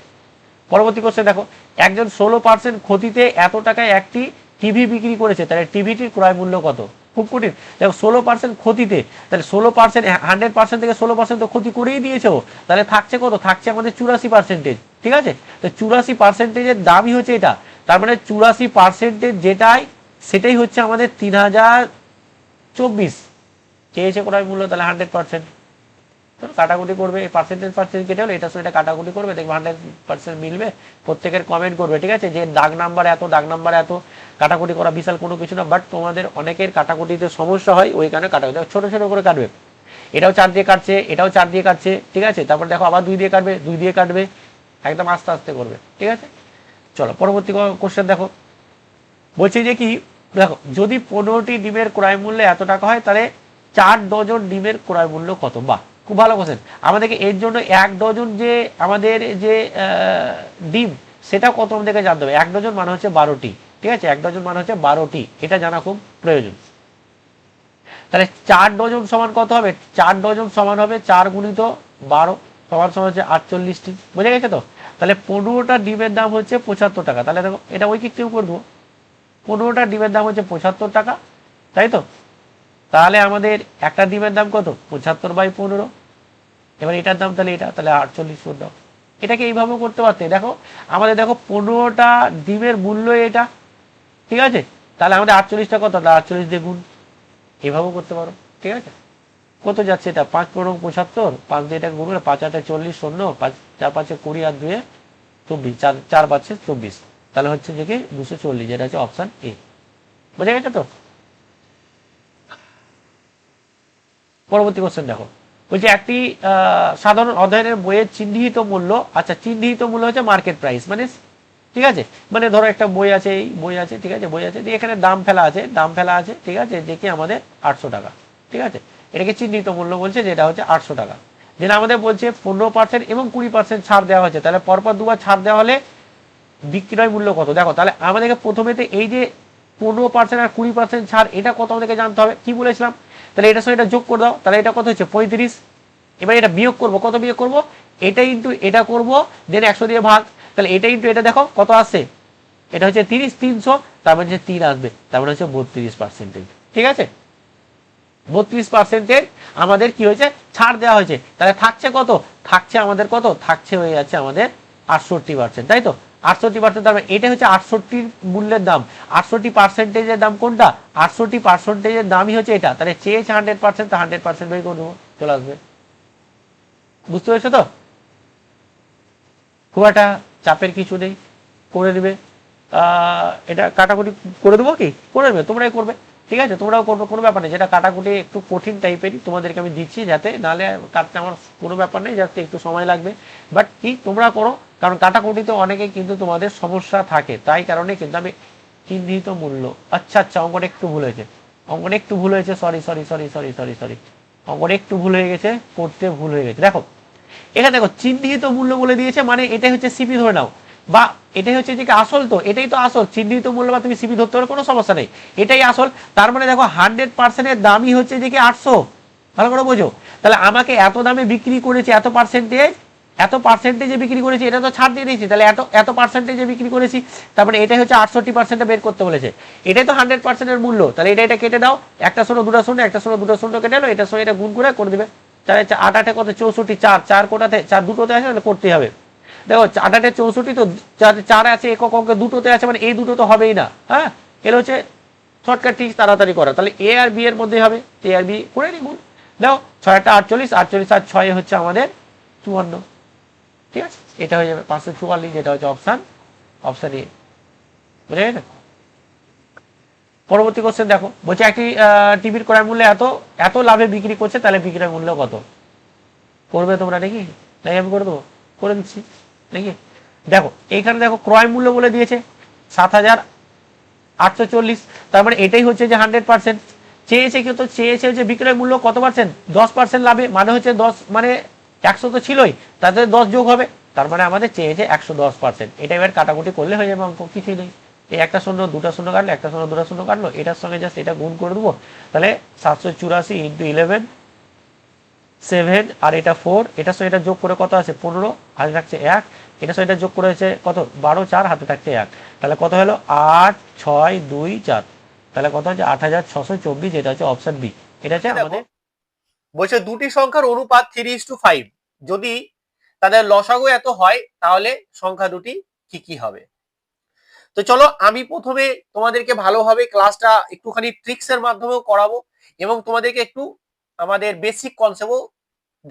পরবর্তী কোশ্চেন দেখো, একজন 16% ক্ষতিতে এত টাকায় একটি টিভি বিক্রি করেছে, তাহলে টিভিটির ক্রয় মূল্য কত, খুব কঠিন। দেখো 16% ক্ষতিতে, তাহলে 16%, 100% থেকে 16% তো ক্ষতি করেই দিয়েছে, তাহলে থাকছে কত, থাকছে আমাদের 84%, ঠিক আছে। তো 84%-এর দামই হচ্ছে এটা, তার মানে 84% যেটাই, সেটাই হচ্ছে আমাদের 3024 চেয়েছে ক্রয় মূল্য, তাহলে 100%। কাটাকুটি করবে, পার্সেন্টেজ কেটে হলো, এটার সঙ্গে এটা কাটাকুটি করবে, দেখবে 100% মিলবে। প্রত্যেকের কমেন্ট করবে, ঠিক আছে, যে দাগ নাম্বার এত, কাটাকুটি করা বিশাল কোনো কিছু না, বাট তোমাদের অনেকের কাটাকুটিতে সমস্যা হয়, ওইখানে কাটাকুটি ছোট ছোট করে কাটবে। এটাও 4 দিয়ে কাটছে, এটাও 4 দিয়ে কাটছে, ঠিক আছে, তারপর দেখো আবার 2 দিয়ে কাটবে, 2 দিয়ে কাটবে, একদম আস্তে আস্তে করবে, ঠিক আছে। চলো পরবর্তী কোশ্চেন দেখো, বলছে যে কি, দেখো যদি 15টি ডিমের ক্রয় মূল্য এত টাকা হয়, তাহলে 4 ডজন ডিমের ক্রয় মূল্য কত। বাহ, খুব ভালো কোশ্চেন। আমাদেরকে এর জন্য 1 ডজন যে আমাদের যে ডিম, সেটা কত আমাদেরকে জানতে হবে। 1 ডজন মানে হচ্ছে 12টি, ঠিক আছে, 1 ডজন মানে হচ্ছে 12টি, এটা জানা খুব প্রয়োজন। তাহলে 4 ডজন সমান কত হবে, 4 ডজন সমান হবে 4 গুণিত 12 সমান হচ্ছে 48টি, বুঝে গেছে তো। তাহলে 15টা ডিমের দাম হচ্ছে 75 টাকা, তাহলে দেখো এটা ঐকিক কেউ করবো, 15টা ডিমের দাম হচ্ছে 75 টাকা, তাই তো। তাহলে আমাদের একটা ডিমের দাম কত, 75/15। এবার এটার দাম তাহলে এটা, তাহলে 48 করে দাও। এটাকে এইভাবেও করতে পারতে, দেখো আমাদের দেখো 15টা ডিমের মূল্য এটা, ঠিক আছে, তাহলে আমাদের 48টা কত, তাহলে 48 দিয়ে গুণ, এভাবেও করতে পারো, ঠিক আছে। কত যাচ্ছে এটা, 5 15 75, 5 দিয়ে এটা গুণ করে 5 8 40, 0 5 4 5 20 আর 2 24, 4 5 24, তাহলে হচ্ছে যে কি 240, যেটা হচ্ছে অপশন এ, বুঝে গেছে তো। পরবর্তী কোশ্চেন দেখো, বলছে একটি সাধারণ অধ্যয়নের বইয়ের চিহ্নিত মূল্য, আচ্ছা চিহ্নিত মূল্য হচ্ছে মার্কেট প্রাইস, মানে ঠিক আছে, মানে ধরো একটা বই আছে, এই বই আছে, ঠিক আছে, বই আছে, এখানে দাম ফেলা আছে, ঠিক আছে, দেখি আমাদের 800 টাকা, ঠিক আছে, এটাকে চিহ্নিত মূল্য বলছে, যেটা হচ্ছে 800 টাকা। যেটা আমাদের বলছে 15% এবং 20% ছাড় দেওয়া হচ্ছে, তাহলে পরপর দুবার ছাড় দেওয়া হলে বিক্রয় মূল্য কত? দেখো তাহলে আমাদেরকে প্রথমেতে এই যে 15% আর 20% ছাড়, এটা কত আমাদেরকে জানতে হবে। কি বলেছিলাম? তাহলে এটার সঙ্গে এটা যোগ করে দাও, তাহলে এটা কত হচ্ছে 35। এবার এটা বিয়োগ করবো, কত বিয়োগ করবো? এটা ইন্টু এটা করবো, দেন 100 দিয়ে ভাগ, তাহলে এটা ইন্টু এটা দেখো কত আসছে, এটা হচ্ছে 30, 300, তার মানে হচ্ছে 3 আসবে, তার মানে হচ্ছে 32%। ঠিক আছে, 32% আমাদের কি হয়েছে, ছাড় দেওয়া হয়েছে। তাহলে থাকছে কত? থাকছে আমাদের কত? থাকছে হয়ে যাচ্ছে আমাদের 68%, তাই তো? 68%, তার মানে এটা হচ্ছে 68 মূল্যের দাম। 68%-এর দাম কোনটা? 68%-এর দামই হচ্ছে এটা। তাহলে চেয়েছে 100%, তা 100% বের করে দেবো, চলে আসবে। বুঝতে পেরেছো তো? খুব একটা চাপের কিছু নেই, করে দেবে। এটা কাটাকুটি করে দেবো, কি করে দেবে, তোমরাই করবে, ঠিক আছে, তোমরাও করবে, কোনো ব্যাপার নেই। যেটা কাটাকুটি একটু কঠিন টাইপেরই তোমাদেরকে আমি দিচ্ছি, যাতে নাহলে কাটতে আমার কোনো ব্যাপার নেই, যাতে একটু সময় লাগবে, বাট কি তোমরা করো, কারণ কাটাকুটিতে অনেকে কিন্তু তোমাদের সমস্যা থাকে, তাই কারণে কিন্তু আমি চিহ্নিত মূল্য, আচ্ছা আচ্ছা, অঙ্কটা একটু ভুল হয়েছে, অঙ্কটা একটু ভুল হয়েছে, sorry sorry sorry sorry sorry sorry, অঙ্কটা একটু ভুল হয়ে গেছে, করতে ভুল হয়ে গেছে। দেখো এখানে দেখো চিহ্নিত মূল্য বলে দিয়েছে, মানে এটাই হচ্ছে সিপি ধরে নাও, বা এটাই হচ্ছে যে আসল, তো এটাই তো আসল, চিহ্নিত মূল্য বা তুমি সিপি ধরতে পারো, কোনো সমস্যা নেই, এটাই আসল। তার মানে দেখো 100%-এর দামই হচ্ছে যে 800, ভালো করে বোঝো। তাহলে আমাকে এত দামে বিক্রি করেছে, এত পার্সেন্টেজে বিক্রি করেছি, এটা তো ছাড় দিয়ে দিয়েছি, তাহলে এত এত পার্সেন্টেজে বিক্রি করেছি, তার মানে এটাই হচ্ছে 68% বের করতে বলেছে, এটাই তো 100%-এর মূল্য। তাহলে এটা কেটে দাও, একটা শূন্য দুটা শূন্য, একটা শূন্য দুটো শূন্য কেটে দাও, এটার সঙ্গে এটা গুণ করে দিবে। 8 কত? 64, 4 কোটাতে, 4 দুটোতে আছে, তাহলে করতেই হবে। দেখো 8 64, তো 4 আছে একক অঙ্কে, দুটোতে আছে, মানে এই দুটো তো হবেই না। হ্যাঁ, এর হচ্ছে শর্টকাট ঠিক তাড়াতাড়ি করা, তাহলে এ আর বি এর মধ্যে হবে, এ আর বি করে নি গুণ। দেখো 6 48, 48 আর 6 হচ্ছে আমাদের 54, ঠিক আছে, এটা হয়ে যাবে 544, যেটা হচ্ছে অপশন এ, বুঝে গেছে? পরবর্তী কোশ্চেন দেখো, বলছে একটি টিভির ক্রয় মূল্য এত, এত লাভে বিক্রি করছে, তাহলে বিক্রয় মূল্য কত? করবে তোমরা নাকি? নাকি আমি করে দেবো? করে দিচ্ছি নাকি? দেখো এইখানে দেখো ক্রয় মূল্য বলে দিয়েছে 7,840, তার মানে এটাই হচ্ছে যে 100%। চেয়েছে কিন্তু, চেয়েছে যে বিক্রয় মূল্য কত পার্সেন্ট? 10% লাভে, মানে হচ্ছে 10, মানে 100 তো ছিলই, তাতে 10 যোগ হবে, তার মানে আমাদের চেয়েছে 110%। এটা এবার কাটাকুটি করলে হয়ে যাবে, অঙ্ক কিছুই নেই। এই একটা শূন্য দুটা শূন্য কাটলো, একটা শূন্য দুটা শূন্য কাটলো, এটার সঙ্গে জাস্ট এটা গুণ করে দেবো, তাহলে 784 ইন্টু 11 7, আর এটা 4, এটার সঙ্গে এটা যোগ করে কত আছে? 15, হাতে থাকছে 1, এটার সঙ্গে এটা যোগ করেছে কত? 12, 4, হাতে থাকছে 1, তাহলে কত হলো? 8 6 2 4, তাহলে কত হচ্ছে? 8624, এটা হচ্ছে অপশন বি, এটা হচ্ছে আমাদের। বলছে দুটি সংখ্যার অনুপাত 3:5, যদি তাদের লসাগু এত হয়, তাহলে সংখ্যা দুটি কি কি হবে? তো চলো আমি প্রথমে তোমাদেরকে ভালোভাবে ক্লাসটা একটুখানি ট্রিক্স এর মাধ্যমেও করাবো, এবং তোমাদেরকে একটু আমাদের বেসিক কনসেপ্টও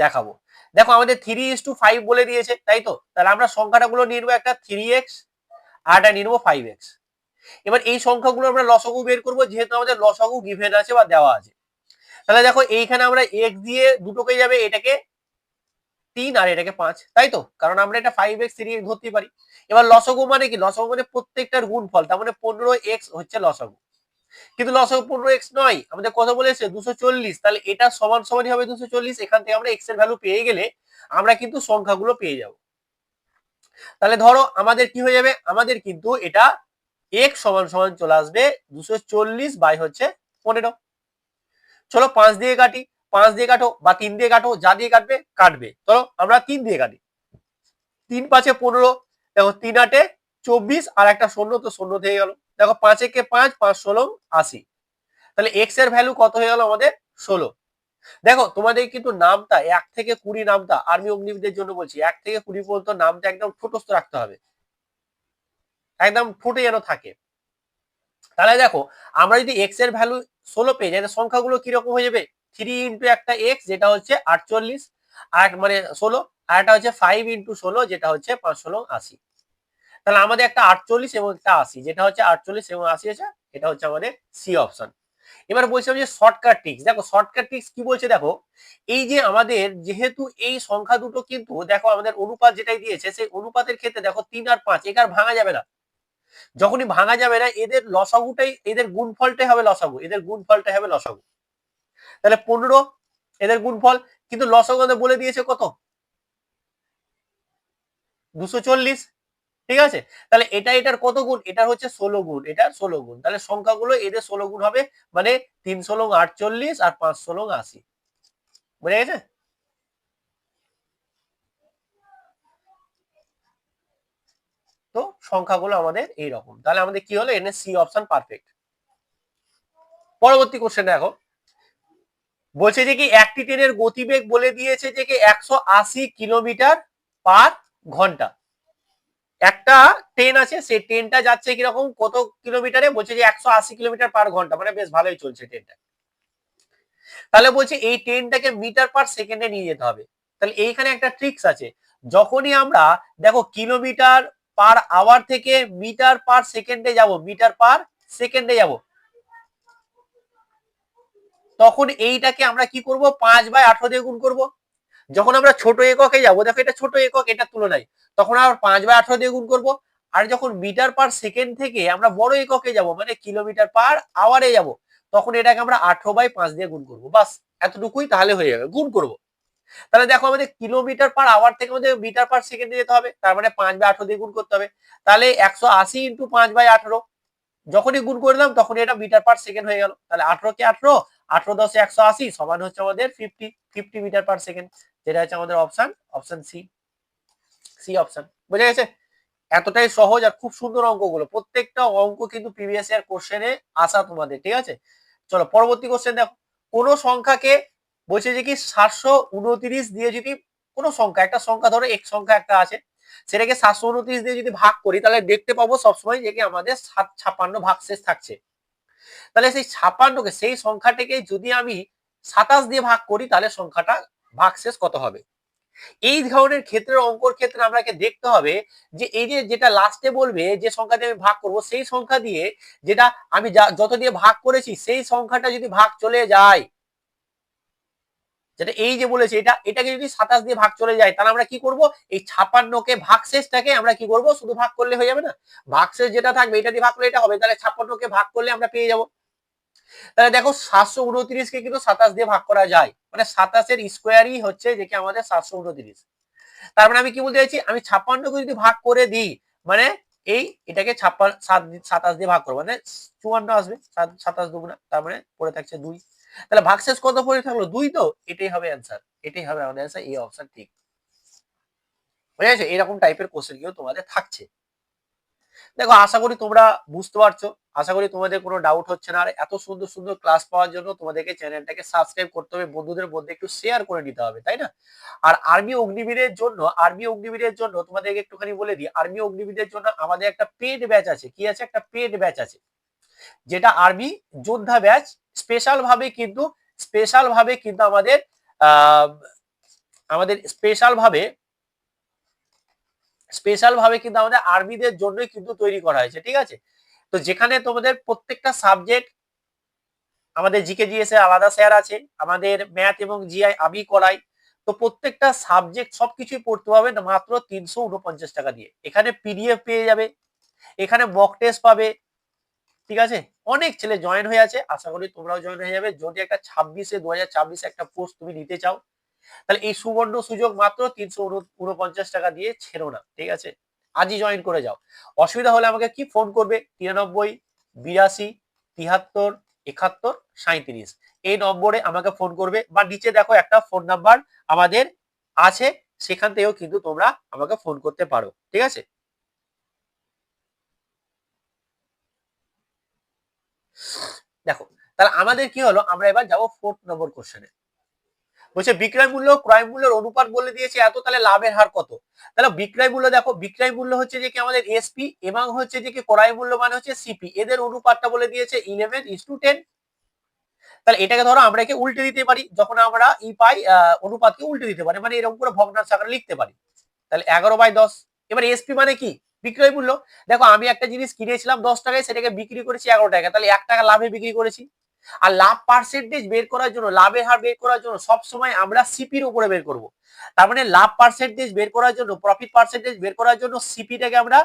দেখাবো। দেখো আমাদের 3:5 বলে দিয়েছে, তাই তো? তাহলে আমরা সংখ্যাটাগুলো নিয়ে নেবো, একটা 3x আর একটা নিয়ে নেবো 5x। এবার এই সংখ্যাগুলো আমরা লসাগু বের করবো, যেহেতু আমাদের লসাগু গিভেন আছে বা দেওয়া আছে। তাহলে দেখো এইখানে আমরা x দিয়ে দুটোকে যাবে, এটাকে 3 আর এটাকে 5, তাই তো? কারণ আমরা এটা 5x 3x ধরতে পারি। এবার লসাগু মানে কি? লসাগু মানে প্রত্যেকটার গুণফল, তার মানে 15x হচ্ছে লসাগু। কিন্তু লসাগু 15x নয়, আমাদের কথা বলেছে 240, তাহলে এটা সমান সমানই হবে 240। এখান থেকে আমরা x এর ভ্যালু পেয়ে গেলে আমরা কিন্তু সংখ্যাগুলো পেয়ে যাব। তাহলে ধরো আমাদের কি হয়ে যাবে, আমাদের কিন্তু এটা x সমান সমান চলে আসবে 240 বাই হচ্ছে 15। চলো 5 দিয়ে কাটি, 5 দিয়ে কাটো বা 3 দিয়ে কাটো, যা দিয়ে কাটবে কাটবে। চলো আমরা 3 দিয়ে কাটি, 3 5 15, দেখো 3 8 24, আর একটা শূন্য, তো শূন্য থেকে গেল। দেখো 5 একে 5, 5 16 80, তাহলে x এর ভ্যালু কত হয়ে গেল আমাদের? 16। দেখো তোমাদের কিন্তু নামটা 1 থেকে 20 নামটা, আর্মি অগ্নিবীরদের জন্য বলছি, 1 থেকে 20 পর্যন্ত নামটা একদম ছোটস্থ রাখতে হবে, একদম ফুটে যেন থাকে। তাহলে দেখো আমরা যদি x এর ভ্যালু 16 পেয়ে যাই, সংখ্যাগুলো কিরকম হয়ে যাবে? 3 ইন্টু একটা x, যেটা হচ্ছে 48, আর মানে 16, আর একটা হচ্ছে 5 ইন্টু 16, যেটা হচ্ছে 5 16 80। তাহলে আমাদের একটা 48 এবং একটা 80, যেটা হচ্ছে 48 এবং 80 আছে, এটা হচ্ছে আমাদের সি অপশন। এবার বলছিলাম যে শর্টকাট ট্রিক্স, দেখো শর্টকাট ট্রিক্স কি বলছে দেখো, এই যে আমাদের যেহেতু এই সংখ্যা দুটো কিন্তু দেখো আমাদের অনুপাত যেটাই দিয়েছে সেই অনুপাতের ক্ষেত্রে দেখো 3 আর 5 এটার ভাঙা যাবে না, যখনই ভাঙা যাবে না এদের লসাগুটাই, এদের গুণফলটাই হবে লসাগু, এদের গুণফলটাই হবে লসাগু। তাহলে 15 এদের গুণফল, কিন্তু লসাগু আমাদের বলে দিয়েছে কত, 240, ঠিক আছে। তাহলে এটা এটার কত গুণ, এটার হচ্ছে 16 গুণ, এটার 16 গুণ, তাহলে সংখ্যাগুলো এদের 16 গুণ হবে, মানে 3 16 48 আর 5 16 80, বুঝে গেছে। তো সংখ্যাগুলো আমাদের এইরকম, তাহলে আমাদের কি হলো, এনে সি অপশন পারফেক্ট। পরবর্তী কোশ্চেন দেখো, বলছে যে কি একটি ট্রেনের গতিবেগ বলে দিয়েছে যে কি 180 কিলোমিটার পার ঘন্টা। একটা ট্রেন আছে, সেই ট্রেনটা যাচ্ছে কিরকম কত কিলোমিটারে, বলছে যে 180 কিলোমিটার পার ঘন্টা, মানে বেশ ভালোই চলছে ট্রেনটা। তাহলে বলছে এই ট্রেনটাকে মিটার পার সেকেন্ডে নিয়ে যেতে হবে। তাহলে এইখানে একটা ট্রিক্স আছে, যখনই আমরা দেখো কিলোমিটার পার আওয়ার থেকে মিটার পার সেকেন্ডে যাব, মিটার পার সেকেন্ডে যাব, তখন এইটাকে আমরা কি করব, 5/18 দিয়ে গুণ করব। যখন আমরা ছোট এককে যাবো, দেখো এটা ছোট একক এটার তুলনায়, তখন আবার 5/18 দিয়ে গুণ করব। আর যখন মিটার পার সেকেন্ড থেকে আমরা বড় এককে যাব, মানে কিলোমিটার পার আওয়ারে যাব, তখন এটাকে আমরা 18/5 দিয়ে গুণ করব। বাস এতটুকুই, তাহলে হয়ে যাবে, গুণ করব। তাহলে দেখো আমাদের কিলোমিটার পার আওয়ার থেকে আমাদের মিটার পার সেকেন্ডে যেতে হবে, তার মানে 5/18 দিয়ে গুণ করতে হবে। তাহলে 180 ইন্টু 5/18, যখনই গুণ করে দিলাম তখন এটা মিটার পার সেকেন্ড হয়ে গেল। তাহলে 18 কে 18, 18 10 180 সমান হচ্ছে আমাদের 50 মিটার পার সেকেন্ড, যেটা হচ্ছে আমাদের option, option C, C option. বুঝা গেছে, এতটাই সহজ আর খুব সুন্দর অঙ্কগুলো, প্রত্যেকটা অঙ্ক কিন্তু প্রিভিয়াস ইয়ার কোশ্চেনে আসা তোমাদের, ঠিক আছে। চলো পরবর্তী কোশ্চেন দেখো, কোন সংখ্যাকে বলছে যে কি 729 দিয়ে যদি কোনো সংখ্যা, একটা সংখ্যা ধরো এক সংখ্যা একটা আছে, সেটাকে 729 দিয়ে যদি ভাগ করি, তাহলে দেখতে পাবো সবসময় যে কি আমাদের 56 ভাগশেষ থাকছে। তাহলে সেই 56কে, সেই সংখ্যাটাকে যদি আমি 27 দিয়ে ভাগ করি, তাহলে সংখ্যাটা ভাগশেষ কত হবে। এই ধরনের ক্ষেত্রের অঙ্কর ক্ষেত্রে আমাকে দেখতে হবে যে এই যে যেটা লাস্টে বলবে যে সংখ্যা দিয়ে আমি ভাগ করব, সেই সংখ্যা দিয়ে যেটা আমি যত দিয়ে ভাগ করেছি সেই সংখ্যাটা যদি ভাগ চলে যায়, যেটা এই যে বলেছে এটা, এটাকে যদি 27 দিয়ে ভাগ চলে যায়, তাহলে আমরা কি করব, এই 56কে ভাগশেষটাকে আমরা কি করব, শুধু ভাগ করলে হয়ে যাবে না, ভাগশেষ যেটা থাকবে এটা দিয়ে ভাগ করলে এটা হবে, তাহলে 56কে ভাগ করলে আমরা পেয়ে যাব। তাহলে দেখো 729 কে কিন্তু 27 দিয়ে ভাগ করা যায়, মানে 27 এর স্কোয়ারই হচ্ছে যে কি আমাদের 729। তার মানে আমি কি বলতে চাইছি, আমি 56কে যদি ভাগ করে দিই, মানে এই এটাকে 27 দিয়ে ভাগ করবো, মানে 54 আসবে, 27 দুগুণা, তার মানে পড়ে থাকছে 2। তাহলে ভাগশেষ কত পড়ে থাকলো, 2। তো এটাই হবে অ্যান্সার, এটাই হবে আমাদের অ্যান্সার, এই অপশন ঠিক। বুঝা গেছে, এরকম টাইপের কোশ্চেন কিন্তু তোমাদের থাকছে। দেখো আশা করি তোমরা বুঝতে পারছো, আশা করি তোমাদের কোনো ডাউট হচ্ছে না। আর এত সুন্দর সুন্দর ক্লাস পাওয়ার জন্য তোমাদেরকে চ্যানেলটাকে সাবস্ক্রাইব করতে হবে, বন্ধুদের মধ্যে একটু শেয়ার করে নিতে হবে, তাই না। আর আর্মি অগ্নিবীরের জন্য, আর্মি অগ্নিবীরের জন্য তোমাদেরকে একটুখানি বলে দিই, আর্মি অগ্নিবীরের জন্য আমাদের একটা পেড ব্যাচ আছে। কি আছে, একটা পেড ব্যাচ আছে, যেটা আর্মি যোদ্ধা ব্যাচ। স্পেশাল ভাবে কিন্তু আমাদের আহ আমাদের স্পেশাল ভাবে কিন্তু আমাদের আর্মিদের জন্যই কিন্তু তৈরি করা হয়েছে, ঠিক আছে। তো যেখানে তোমাদের প্রত্যেকটা সাবজেক্ট, আমাদের জিকে জিএস এর আলাদা স্যার আছে, আমাদের ম্যাথ এবং জিআই আমি করাই, তো প্রত্যেকটা সাবজেক্ট সবকিছুই পড়তে হবে না মাত্র 349 টাকা দিয়ে। এখানে পিডিএফ পেয়ে যাবে, এখানে মক টেস্ট পাবে, ঠিক আছে। অনেক ছেলে জয়েন হয়ে আছে, আশা করি তোমরাও জয়েন হয়ে যাবে। যদি একটা 2026 একটা পোস্ট তুমি নিতে চাও, তাহলে এই সুবর্ণ সুযোগ মাত্র 349 টাকা দিয়ে ছেড়ো না, ঠিক আছে। আজই জয়েন করে যাও। অসুবিধা হলে আমাকে কি ফোন করবে, 93 82 73 71 37, এই নম্বরে আমাকে ফোন করবে, বা নিচে দেখো একটা ফোন নাম্বার আমাদের আছে, সেখান থেকেও কিন্তু তোমরা আমাকে ফোন করতে পারো, ঠিক আছে। দেখো তাহলে আমাদের কি হলো, আমরা এবার যাবো 4 নম্বর কোশ্চেনে। বলছে বিক্রয় মূল্য ক্রয় মূল্যের অনুপাত বলে দিয়েছে এত, তাহলে লাভের হার কত। তাহলে বিক্রয় মূল্য, দেখো বিক্রয় মূল্য হচ্ছে যে কি আমাদের এসপি, এবং হচ্ছে যে কি ক্রয় মূল্য মানে হচ্ছে সিপি, এদের অনুপাতটা বলে দিয়েছে 11:10। তাহলে এটাকে ধরো আমরা একে উল্টে দিতে পারি, যখন আমরা ই পাই অনুপাতকে উল্টে দিতে পারি, মানে এরকম করে ভগ্নাংশ আকারে লিখতে পারি। তাহলে 11/10। এবার এসপি মানে কি, বিক্রয় মূল্য। দেখো আমি একটা জিনিস কিনেছিলাম 10 টাকায়, সেটাকে বিক্রি করেছি 11 টাকা, তাহলে 1 টাকা লাভে বিক্রি করেছি। আর লাভ পার্সেন্টেজ বের করার জন্য, লাভের হার বের করার জন্য সবসময় আমরা সিপির উপরে বের করব। তার মানে লাভ পার্সেন্টেজ বের করার জন্য, প্রফিট পার্সেন্টেজ বের করার জন্য সিপিটাকে আমরা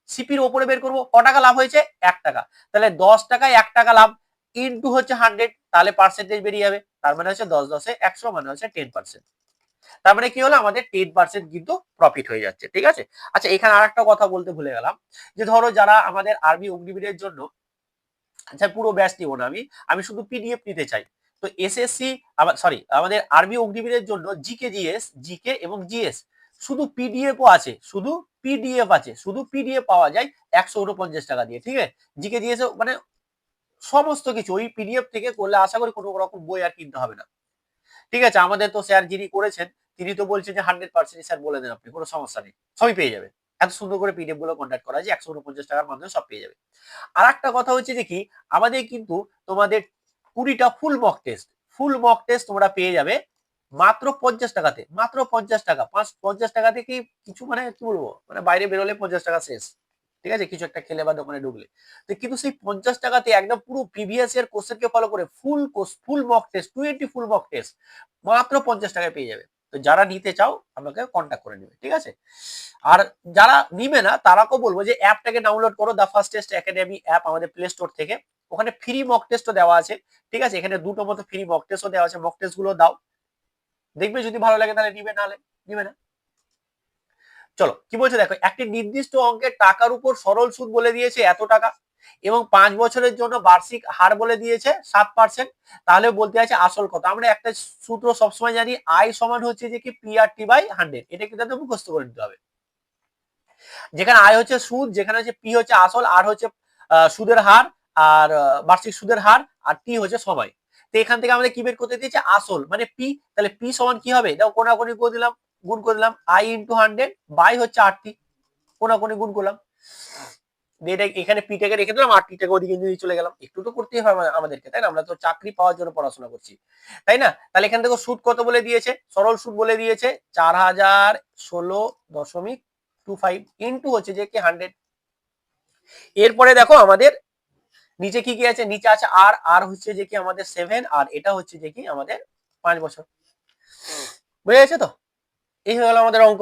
সিপির উপরে বের করব। ক টাকা লাভ হয়েছে? 1 টাকা। তাহলে 10 টাকায় 1 টাকা লাভ ইনটু হচ্ছে 100, তাহলে পার্সেন্টেজ বেরিয়ে যাবে। তার মানে হচ্ছে 10 10 এ 100 মানে হচ্ছে 10%। তার মানে কি হলো, আমাদের 10% কিন্তু প্রফিট হয়ে যাচ্ছে। ঠিক আছে। আচ্ছা, এখানে আরেকটা কথা বলতে ভুলে গেলাম, যে ধরো যারা আমাদের আরবি অগ্নিবীরের জন্য, আচ্ছা পুরো ব্যাচ নিব না, আমি শুধু পিডিএফ নিতে চাই। তো এসএসসি, সরি, আমাদের আরবি অগ্নিবীরের জন্য জিকে জিএস, জিকে এবং জিএস শুধু পিডিএফও আছে, শুধু পিডিএফ আছে, শুধু পিডিএফ পাওয়া যায় 149 টাকা দিয়ে। ঠিক আছে। জিকে জিএস মানে সমস্ত কিছু ওই পিডিএফ থেকে করলে আশা করি কোনো রকম বই আর কিনতে হবে না। ঠিক আছে। আমাদের তো স্যার যিনি করেছেন তিনি তো বলছেন যে 100% স্যার বলে দেন, আপনি কোনো সমস্যা নেই, সবই পেয়ে যাবে। এত সুন্দর করে পিডিএফ গুলো কন্ট্যাক্ট করা যায়, 149 টাকার মাধ্যমে সব পেয়ে যাবে। আর একটা কথা হচ্ছে যে কি, আমাদের কিন্তু তোমাদের 20টা ফুল মক টেস্ট তোমরা পেয়ে যাবে মাত্র 50 টাকাতে, মাত্র 50 টাকা। 50 টাকাতে কি কিছু, মানে কি বলবো, মানে বাইরে বেরোলে 50 টাকা শেষ। ঠিক আছে, কিছু একটা খেলে বা দোকানে ঢুকলে। তো কিন্তু সেই 50 টাকাতে একদম পুরো প্রিভিয়াস ইয়ার কোশ্চেনকে ফলো করে full mock test, 20 full mock test মাত্র 50 টাকায় পেয়ে যাবে। তো যারা নিতে চাও আমাকে কন্ট্যাক্ট করে নেবে। ঠিক আছে। আর যারা নিবে না তারাকেও বলবো যে অ্যাপটাকে ডাউনলোড করো, the first test academy app আমাদের প্লে স্টোর থেকে। ওখানে ফ্রি মক টেস্টও দেওয়া আছে। ঠিক আছে। এখানে দুটো মতো ফ্রি মক টেস্টও দেওয়া আছে, মক টেস্ট গুলো দাও, দেখবে যদি ভালো লাগে তাহলে নিবে, নাহলে নিবে না। চলো কি বলছে দেখো, একটি নির্দিষ্ট অঙ্কের টাকার উপর সরল সুদ বলে দিয়েছে এত টাকা, এবং 5 বছরের জন্য বার্ষিক হার বলে দিয়েছে 7%। তাহলে বলতে আছে আসল কত। আমরা একটা সূত্র সবসময় জানি, আই সমান হচ্ছে যে কি পিআরটি বাই 100। এটা কিন্তু মুখস্থ করে নিতে হবে। যেখানে আই হচ্ছে সুদ, যেখানে হচ্ছে পি হচ্ছে আসল, আর হচ্ছে সুদের হার, আর বার্ষিক সুদের হার, আর টি হচ্ছে সময়। তো এখান থেকে আমাদের কি বের করতে দিয়েছে? আসল মানে পি। তাহলে পি সমান কি হবে? দেখো কোনাকুনি করে দিলাম, গুণ করে দিলাম, আই ইন্টু 100 বাই হচ্ছে আরটি, কোনাকুনি গুণ করলাম, এটা এখানে পিটাকে রেখে দিলাম, আর টিটাকে ওদিকে নিয়ে চলে গেলাম। একটু তো করতেই হবে আমাদেরকে, তাই না? আমরা তো চাকরি পাওয়ার জন্য পড়াশোনা করছি, তাই না? তাহলে এখান থেকে সুদ কত বলে দিয়েছে? সরল সুদ বলে দিয়েছে 4016.25 ইন্টু হচ্ছে যে কি 100। এরপরে দেখো আমাদের নিচে কি কি আছে, নিচে আছে আর, আর হচ্ছে যে কি আমাদের 7, আর এটা হচ্ছে যে কি আমাদের 5 বছর। বুঝে গেছে তো? এই হয়ে গেল আমাদের অঙ্ক।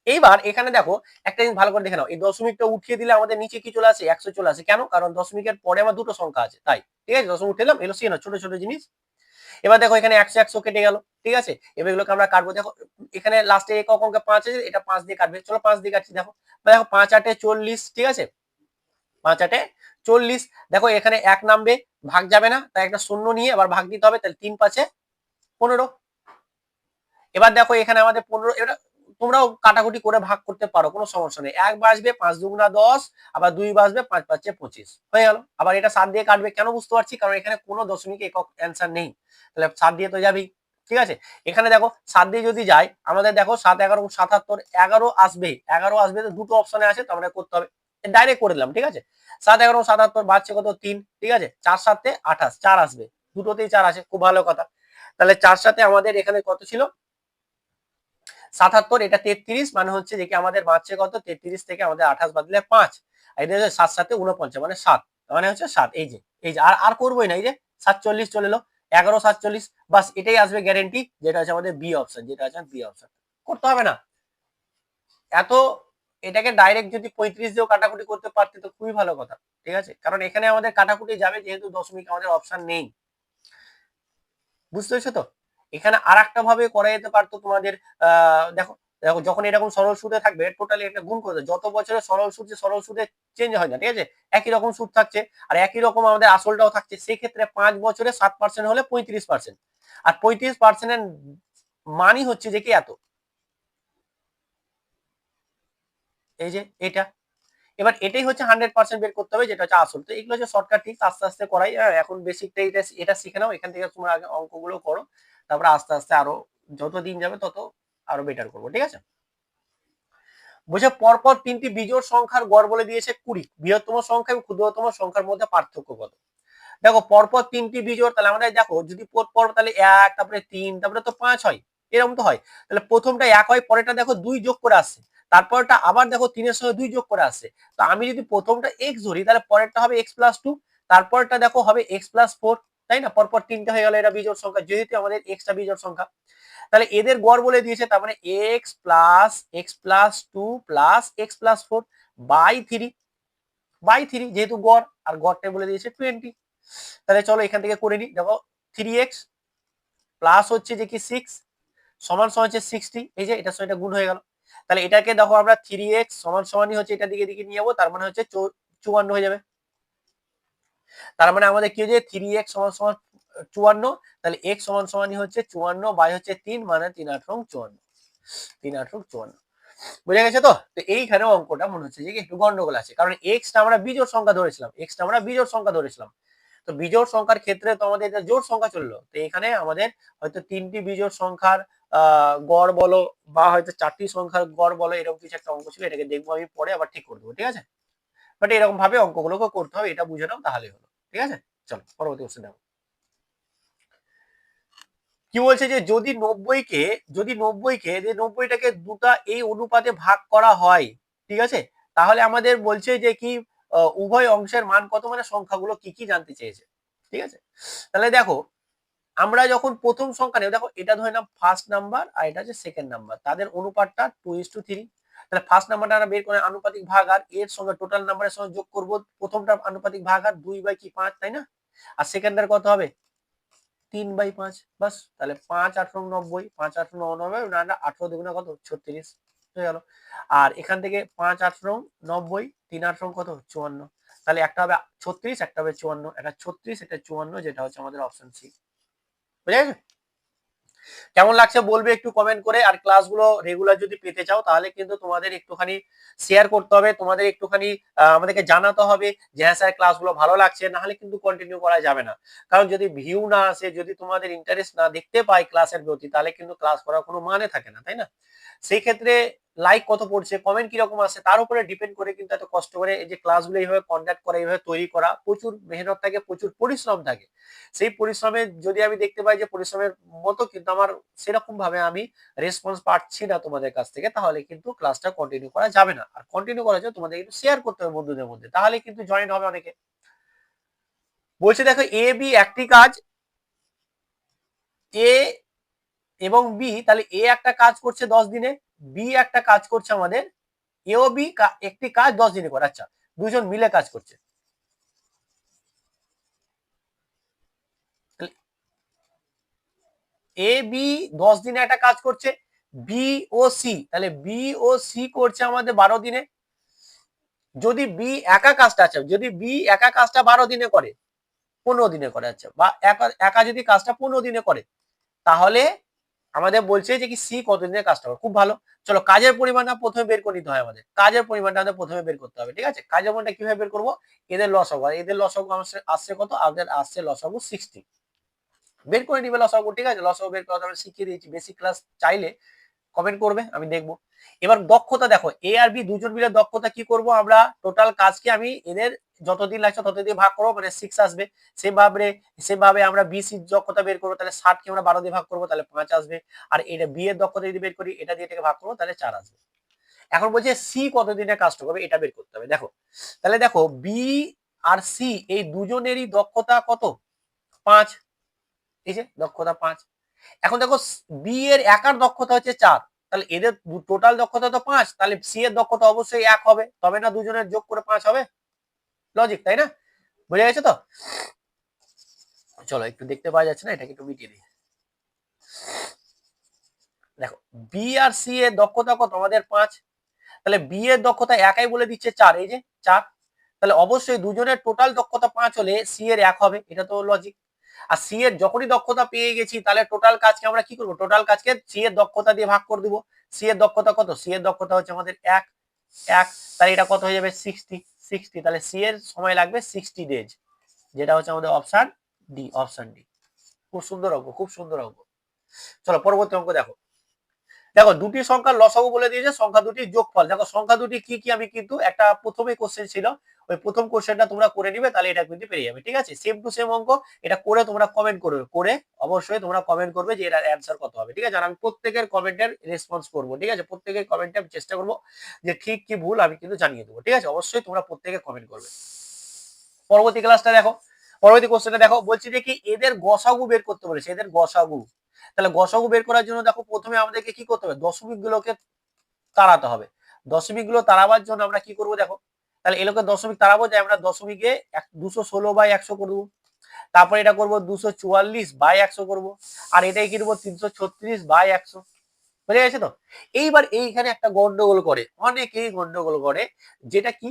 এইবার এখানে দেখো একটা জিনিস ভালো করে দেখে নাও, এই দশমিকটা উঠিয়ে দিলে আমাদের নিচে কি চলে আসে? 100 চলে আসে। কেন? কারণ দশমিকের পরে আমার দুটো সংখ্যা আছে, তাই। ঠিক আছে, দশমিক উঠে এলাম, এলো সি না, ছোট ছোট জিনিস। এবার দেখো এখানে 100 100 কেটে গেল। ঠিক আছে, এবার এগুলোকে আমরা কাটবো। দেখো এখানে লাস্টে একক অঙ্কে 5 আছে, এটা 5 দিয়ে কাটবে। চলো 5 দিয়ে কাটছি। দেখো দেখো 5 8 40। ঠিক আছে, 5 8 40। দেখো এখানে 1 নামবে, ভাগ যাবে না, তাই একটা শূন্য নিয়ে আবার ভাগ দিতে হবে। তাহলে 3 5 15। এবার দেখো এখানে আমাদের 15, এটা তোমরাও কাটাকুটি করে ভাগ করতে পারো, কোনো সমস্যা নেই। 1 বাসবে, 5 দুগুণা 10, আবার 2 বাসবে, 5 5 25 হয়ে গেল। আবার এটা 7 দিয়ে কাটবে, কেন বুঝতে পারছি? কারণ এখানে কোনো দশমিক একক অ্যান্সার নেই, তাহলে 7 দিয়ে তো যাবেই। ঠিক আছে, এখানে দেখো 7 দিয়ে যদি যায় আমাদের, দেখো 7 11 77, 11 আসবে, 11 আসবে, তো দুটো অপশনে আছে, তো আমরা করতে হবে, ডাইরেক্ট করে দিলাম। ঠিক আছে, 7 11 77 বাড়ছে কত? 3। ঠিক আছে, 4 7 28, 4 আসবে, দুটোতেই 4 আছে, খুব ভালো কথা। তাহলে 4 সাথে আমাদের এখানে কত ছিল? 77, এটা 33, মানে হচ্ছে যে কি আমাদের বাঁচছে কত? 33 থেকে আমাদের 28 বাদ দিলে 5, এটা হচ্ছে 7 7 49, মানে 7, মানে হচ্ছে 7। এই যে আর আর করবোই না, এই যে 47 চলে এলো, 11 47, বাস এটাই আসবে গ্যারেন্টি, যেটা হচ্ছে আমাদের বি অপশন, যেটা আছে বি অপশন। করতে হবে না এত, এটাকে ডাইরেক্ট যদি 35 দিয়েও কাটাকুটি করতে পারতে তো খুবই ভালো কথা। ঠিক আছে, কারণ এখানে আমাদের কাটাকুটি যাবে, যেহেতু দশমিক আমাদের অপশন নেই। বুঝতে পেরেছো তো? এখানে আর একটা ভাবে করা যেতে পারতো তোমাদের। দেখো দেখো যখন এরকম সরল সুদে থাকবে, টোটালি একটা গুণ করে দেয়। যত বছরে সরল সুদে চেঞ্জ হয় না, ঠিক আছে, একই রকম সুদ থাকছে, আর একই রকম আমাদের আসলটাও থাকছে। সেক্ষেত্রে 5 বছরে 7% হলে 35%, আর 35%-এর মানই হচ্ছে যে কি এত, এই যে এটা। এবার এটাই হচ্ছে 100% বের করতে হবে, যেটা হচ্ছে আসল। তো এগুলো হচ্ছে শর্টকাট টিপস, আস্তে আস্তে করাই। এখন বেসিকটা এটা শিখে নাও, এখান থেকে তোমরা আগে অঙ্কগুলো করো, তারপরে আস্তে আস্তে আরো যত দিন যাবে তত আরো বেটার করবো। ঠিক আছে, বলছে পরপর 3টি বিজোড় সংখ্যার গড় বলে দিয়েছে 20, বৃহত্তম সংখ্যা এবং ক্ষুদ্রতম সংখ্যার মধ্যে পার্থক্য কত? দেখো পরপর 3টি বিজোড়, তাহলে আমাদের দেখো যদি পর তাহলে 1, তারপরে 3, তারপরে তো 5 হয়, এরকম তো হয়। তাহলে প্রথমটা 1 হয়, পরেরটা দেখো 2 যোগ করে আসছে, তারপরটা আবার দেখো 3 এর সঙ্গে 2 যোগ করে আসছে। তো আমি যদি প্রথমটা x ধরি, তাহলে পরেরটা হবে x+2, তারপরটা দেখো হবে এক্স প্লাস ফোর, তাই না? পরপর তিনটা হয়ে গেল, এটা বিজোড় সংখ্যা, যেহেতু আমাদের এক্সটা বিজোড় সংখ্যা, তাহলে এদের গড় বলে দিয়েছে, তার মানে X plus two plus X plus four by three, যেহেতু গড় আর গড়টা বলে দিয়েছে 20। তাহলে চলো এখান থেকে করে নিই। দেখো 3x প্লাস হচ্ছে যে কি 6 সমান সমান হচ্ছে 60, এই যে এটার সঙ্গে এটা গুণ হয়ে গেল। তাহলে এটাকে দেখো আমরা 3x সমান সমানই হচ্ছে এটা দিকে দিকে নিয়ে যাবো, তার মানে হচ্ছে 54 হয়ে যাবে। তার মানে আমাদের কি হচ্ছে 3x সমান সমান 54, তাহলে x সমান সমানই হচ্ছে 54 বাই হচ্ছে 3, মানে 3 8 54, 3 8 54। বুঝা গেছে তো? তো এইখানে অঙ্কটা মনে হচ্ছে যে একটু গন্ডগোল আছে, কারণ এক্সটা আমরা বিজোড় সংখ্যা ধরেছিলাম, তো বিজোড় সংখ্যার ক্ষেত্রে তো আমাদের এটা জোড় সংখ্যা চললো, তো এখানে আমাদের হয়তো তিনটি বিজোড় সংখ্যার গড় বলো বা হয়তো চারটি সংখ্যার গড় বলো, এরকম কিছু একটা অঙ্ক ছিল, এটাকে দেখবো আমি পরে, আবার ঠিক করে দেবো, ঠিক আছে? বাট এরকম ভাবে অঙ্কগুলোকে করতে হবে, এটা বুঝে নাও তাহলে হলো, ঠিক আছে? চলো পরবর্তী কোশ্চেন দেখো। কি বলছে যে যদি 90কে যে 90টাকে দুটা এই অনুপাতে ভাগ করা হয়, ঠিক আছে, তাহলে আমাদের বলছে যে কি উভয় অংশের মান কত, মানে সংখ্যাগুলো কি কি জানতে চেয়েছে, ঠিক আছে? তাহলে দেখো আমরা যখন প্রথম সংখ্যা নেব, দেখো এটা ধরে নাম ফার্স্ট নাম্বার আর এটা হচ্ছে সেকেন্ড নাম্বার, তাদের অনুপাতটা 2:3। তাহলে ফার্স্ট নাম্বারটা আমরা বের করে আনুপাতিক ভাগ আর এর সঙ্গে টোটাল নাম্বারের সঙ্গে যোগ করব, প্রথমটা আনুপাতিক ভাগ আর 2/5, তাই না? আর সেকেন্ডের কত হবে 3/5, বাস। তাহলে 5 8 90, 5 8 99, 18 দুগুণে কত 36 হয়ে গেল। আর এখান থেকে 5 8 90, 3 8 কত 54, তাহলে একটা হবে 36, একটা হবে 54, একটা 36, একটা 54, যেটা হচ্ছে আমাদের অপশন সি। বুঝা গেছে? কেমন লাগছে বলবে একটু কমেন্ট করে। আর ক্লাসগুলো রেগুলার যদি পেতে চাও তাহলে কিন্তু তোমাদের একটুখানি শেয়ার করতে হবে, তোমাদের একটুখানি আমাদেরকে জানাতে হবে যে হ্যাঁ স্যার ক্লাসগুলো ভালো লাগছে, না হলে কিন্তু কন্টিনিউ করা যাবে না। কারণ যদি ভিউ না আসে, যদি তোমাদের ইন্টারেস্ট না দেখতে পাই ক্লাসের প্রতি, তাহলে কিন্তু ক্লাস করার কোনো মানে থাকে না, তাই না? সেই ক্ষেত্রে লাইক কত পড়ছে, কমেন্ট কিরকম আসে, তার উপরে ডিপেন্ড করে কিন্তু এত কষ্ট করে এই যে ক্লাসগুলো এইভাবে কন্ডাক্ট করা, এইভাবে তৈরি করা, প্রচুর মেহনত থাকে, প্রচুর পরিশ্রম থাকে। সেই পরিশ্রমে যদি আমি দেখতে পাই যে পরিশ্রমের মতো কিন্তু আমার সেরকম ভাবে আমি রেসপন্স পাচ্ছি না তোমাদের কাছ থেকে, তাহলে কিন্তু ক্লাসটা কন্টিনিউ করা যাবে না। আর কন্টিনিউ করার জন্য তোমাদের একটু শেয়ার করতে হবে বন্ধুদের মধ্যে, তাহলে কিন্তু জয়েন হবে অনেকে। বলছে দেখো এ বি একটি কাজ, এ এবং বি, তাহলে এ একটা কাজ করছে 10 দিনে, বি একটা কাজ করছে আমাদের, এ ও বি একটি কাজ 10 দিনে করে, আচ্ছা দুজন মিলে কাজ করছে। এ বি 10 দিনে একটা কাজ করছে, বি ও সি, তাহলে বি ও সি করছে আমাদের 12 দিনে। যদি বি একা কাজটা, আচ্ছা যদি বি একা কাজটা 12 দিনে করে, 15 দিনে করে, আচ্ছা, বা একা একা যদি কাজটা 15 দিনে করে, তাহলে আমাদের বলছে যে কি সি কত দিনে কাজটা করে। খুব ভালো, চলো কাজের পরিমাণটা প্রথমে বের করে নিতে হয় আমাদের, কাজের পরিমাণটা আমাদের প্রথমে বের করতে হবে, ঠিক আছে? কাজের পরিমাণটা কিভাবে বের করবো, এদের লসাগু, আর এদের লসাগু আসছে কত, আমাদের আসছে লসাগু 60, বের করে নিবে লসাগু, ঠিক আছে? লসাগু বের করা আমরা শিখিয়ে দিয়েছি, বেসিক ক্লাস চাইলে কমেন্ট করবে, আমি দেখবো। এবার দক্ষতা দেখো, এ আর বি দুজন মিলে দক্ষতা কি করব আমরা, টোটাল কাজকে আমি এদের যতদিন লাগছে ততদিন ভাগ করবো, মানে 6 আসবে। সেভাবে আমরা বি সি দক্ষতা বের করবো, তাহলে 60 কে আমরা 12 দিয়ে ভাগ করবো, তাহলে 5 আসবে। আর এটা বি এর দক্ষতা যদি বের করি, এটা দিয়ে এটাকে ভাগ করবো, তাহলে 4 আসবে। এখন বলছে সি কতদিনে কাজটা করবে, এটা বের করতে হবে। দেখো তাহলে দেখো বি আর সি এই দুজনেরই দক্ষতা কত, 5, এই যে দক্ষতা 5। এখন দেখো বি এর একার দক্ষতা হচ্ছে 4, তাহলে এদের টোটাল দক্ষতা তো 5, তাহলে সি এর দক্ষতা অবশ্যই 1 হবে, তবে না দুজনের যোগ করে 5 হবে, লজিক, তাই না? বুঝে গেছে তো? চলো একটু দেখতে পাওয়া যাচ্ছে না, এটাকে একটু মিটিয়ে দিই। দেখো বি আর সি এর দক্ষতা কত আমাদের 5, তাহলে বি এর দক্ষতা একাই বলে দিচ্ছে 4, এই যে 4, তাহলে অবশ্যই দুজনের টোটাল দক্ষতা 5 হলে সি এর 1 হবে, এটা তো লজিক। আর সি এর যখনই দক্ষতা পেয়ে গেছি, তাহলে টোটাল কাজকে আমরা কি করব, টোটাল কাজকে সি এর দক্ষতা দিয়ে ভাগ করে দিব। সি এর দক্ষতা কত, সি এর দক্ষতা হচ্ছে আমাদের 1, তাহলে এটা কত হয়ে যাবে 60, তাহলে সি এর সময় লাগবে 60 ডেজ, যেটা হচ্ছে আমাদের অপশন ডি, অপশন ডি। খুব সুন্দর অঙ্ক, খুব সুন্দর অঙ্ক। চলো পরবর্তী অঙ্ক দেখো। দেখো দুটি সংখ্যার লসাগু বলে দিয়েছে, সংখ্যা দুটির যোগফল। দেখো সংখ্যা দুটি কি কি, আমি কিন্তু একটা প্রথমে কোশ্চেন ছিল, ওই প্রথম কোশ্চেনটা তোমরা করে নিবে, তাহলে এটা কিন্তু পেরে যাবে, ঠিক আছে? সেম টু সেম অঙ্ক, এটা করে তোমরা কমেন্ট করবে, করে অবশ্যই তোমরা কমেন্ট করবে যে এর অ্যান্সার কত হবে, ঠিক আছে? আর আমি প্রত্যেকের কমেন্টের রেসপন্স করব, ঠিক আছে? প্রত্যেকের কমেন্টে আমি চেষ্টা করব যে ঠিক কি ভুল আমি কিন্তু জানিয়ে দেবো, ঠিক আছে? অবশ্যই তোমরা প্রত্যেকে কমেন্ট করবে। পরবর্তী ক্লাসটা দেখো, পরবর্তী কোশ্চেনটা দেখো, বলছি যে কি এদের গসাগু বের করতে বলেছে, এদের গসাগু। তাহলে গসাগু বের করার জন্য দেখো প্রথমে আমাদেরকে কি করতে হবে, দশমিক গুলোকে তাড়াতে হবে। দশমিক গুলো তাড়াবার জন্য আমরা কি করবো দেখো, তাহলে এলোকে দশমিক তাড়াবো, যে আমরা দশমিকে 216/100 করবো, তারপর এটা করবো 244/100 করবো, আর এটাই কি করবো 336/100। বুঝে গেছে তো? এইবার এইখানে একটা গন্ডগোল করে, অনেকেই গন্ডগোল করে, যেটা কি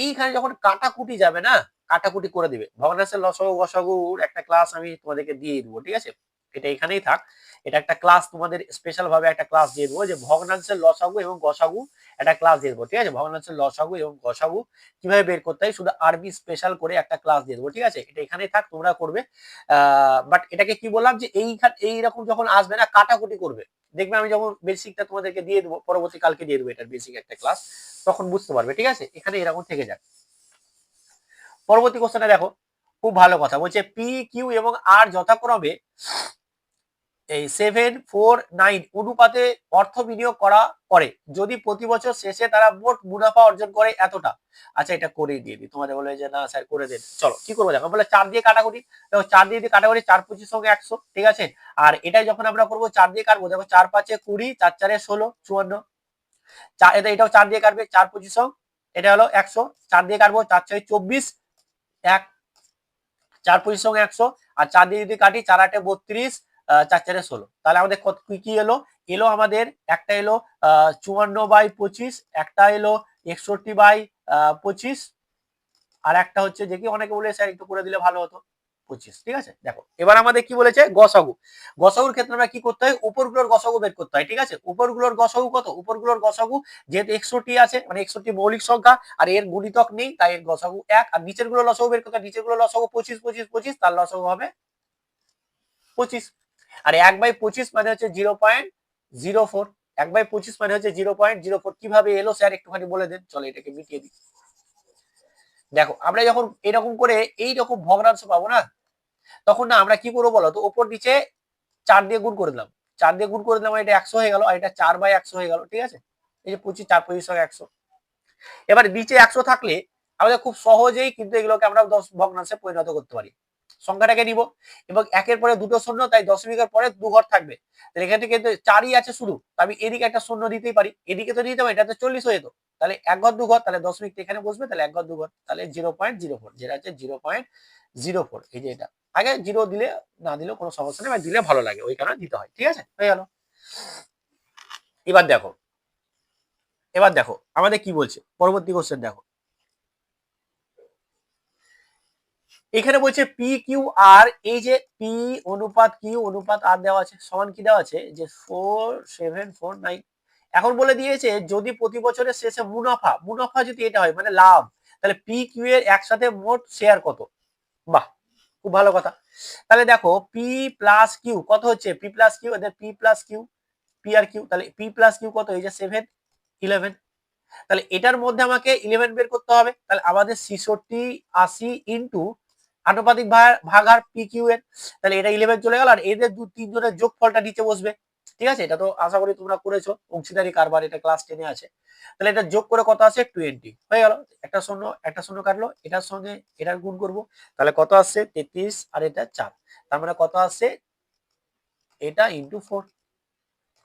এইখানে যখন কাটাকুটি যাবে না, কাটাকুটি করে দিবে। ভগ্নাংশের লসাগু গসাগুর একটা ক্লাস আমি তোমাদেরকে দিয়ে দেবো, ঠিক আছে? এটা এখানেই থাক, এটা একটা ক্লাস তোমাদের স্পেশাল ভাবে একটা ক্লাস দিয়ে দেবো, যে ভগ্নাংশের লসাগু এবং গসাগু একটা ক্লাস দিয়ে দেবো, ঠিক আছে? ভগ্নাংশের লসাগু এবং গসাগু কিভাবে বের করতে হয় শুধু আরবি স্পেশাল করে একটা ক্লাস দিয়ে দেবো, ঠিক আছে? এটা এখানেই থাক, তোমরা করবে। বাট এটাকে কি বললাম, যে এইরকম যখন আসবে না, কাটাকুটি করবে, দেখবে আমি যখন বেসিকটা তোমাদেরকে দিয়ে দেবো, পরবর্তী কালকে দিয়ে দেবো এটার বেসিক একটা ক্লাস, তখন বুঝতে পারবে, ঠিক আছে? এখানে এরকম থেকে যাক। পরবর্তী কোশ্চেনটা দেখো, খুব ভালো কথা বলছে, পি কিউ এবং আর যথাক্রমে এই 749 অনুপাতে অর্থ বিনিয়োগ করে যদি প্রতি বছর শেষে তারা মোট মুনাফা অর্জন করে এতটা। আচ্ছা, এটা করেই দিয়ে দিই, তোমাদের বলে যে না স্যার করে দেন, চলো কি করবো দেখো, বলে 4 দিয়ে কাটাকুটি, দেখো 4 দিয়ে কাটাকুটি, 4 25 সঙ্গে 100, ঠিক আছে? আর এটাই যখন আমরা করবো 4 দিয়ে কাটবো, দেখো 4 5 20, 4 4 16 54, এটাও 4 দিয়ে কাটবে, 4 25 এটা হলো 100, 4 দিয়ে কাটবো, 4 6 24, 1, 4 25 সঙ্গে 100, আর 4 দিয়ে যদি কাটি, 4 8 32, 4 4 16, তাহলে আমাদের কত কি এলো, আমাদের একটা এলো 54/25, একটা এলো 61/25, আর একটা হচ্ছে যে কি অনেকে বলে স্যার একটু করে দিলে ভালো হতো 25, ঠিক আছে? দেখো এবার আমাদের কি বলেছে, গসাগু। গসাগুর ক্ষেত্রে আমরা কি করতে হয়, উপরগুলোর গসাগু বের করতে হয়, ঠিক আছে? উপরগুলোর গসাগু কত, উপরগুলোর গসাগু যেহেতু 61 আছে, মানে 61 মৌলিক সংখ্যা, আর এর গুণিতক নেই, তাই এর গসাগু 1, আর নিচের গুলো লসাগু বের করতে হয়, নিচের গুলো লসাগু 25 25 25, তার লসাগু হবে 25। আর 1/25 মানে হচ্ছে 0.04, 1/25 মানে হচ্ছে 0.04। কিভাবে এলো স্যার একটুখানি বলে দেন, চলো এটাকে মিটিয়ে দিই। দেখো আমরা যখন এরকম করে এইরকম ভগ্নাংশ পাবো না, তখন না আমরা কি করবো বলো তো, উপর নিচে 4 দিয়ে গুণ করে দিলাম, 4 দিয়ে গুণ করে দিলাম, এটা 100 হয়ে গেল, আর এটা 4/100 হয়ে গেল, ঠিক আছে? এই যে 25, 4 25 100। এবার নিচে 100 থাকলে আমাদের খুব সহজেই কিন্তু এগুলোকে আমরা 10 ভগ্নাংশে পরিণত করতে পারি। সংখ্যাটাকে নিব, এবং একের পরে দুটো শূন্য, তাই দশমিকের পরে দু ঘর থাকবে, তাহলে এখানে কিন্তু 4ই আছে শুধু, আমি এদিকে একটা শূন্য দিতেই পারি, এদিকে তো দিতে পারি, এটা তো 40 হয়ে যেত, তাহলে এক ঘর দু ঘর, তাহলে দশমিকটা এখানে বসবে, তাহলে এক ঘর দু ঘর, তাহলে 0.04, যেটা হচ্ছে 0.04, এই যে এটা। আগে 0 দিলে না দিলেও কোনো সমস্যা নেই, দিলে ভালো লাগে, ওই কারণে দিতে হয়, ঠিক আছে? হয়ে গেল। এবার দেখো, আমাদের কি বলছে, পরবর্তী কোশ্চেন দেখো, এখানে বলছে পি কিউ আর, এই যে পি অনুপাত কিউ অনুপাত আর দেওয়া আছে, সমান কি দেওয়া আছে, যে 4749। এখন বলে দিয়েছে যদি প্রতি বছরের শেষে মুনাফা যদি এটা হয়, মানে লাভ, তাহলে পি কিউ এর একসাথে মোট শেয়ার কত। বাহ, খুব ভালো কথা। তাহলে দেখো পি প্লাস কিউ কত হচ্ছে, পি প্লাস কিউ, এদের P plus Q, P R Q, তাহলে পি প্লাস কিউ কত, এই যে 711। তাহলে এটার মধ্যে আমাকে 11 বের করতে হবে, তাহলে আমাদের 66 80 ইন্টু আনুপাতিক ভাগ আর পি কিউ এর, তাহলে এটা 11 চলে গেল, আর এদের তিনজনের যোগফলটা নিচে বসবে, ঠিক আছে? এটা তো আশা করি তোমরা করেছো, অংশীদারি কারবার, এটা ক্লাস 10 এ আছে। তাহলে এটা যোগ করে কত আসে, 20 হয়ে গেল, একটা শূন্য কাটলো, এটার সঙ্গে এটার গুণ করব, তাহলে কত আসছে 33, আর এটা 4, তার মানে কত আসছে, এটা ইন্টু 4,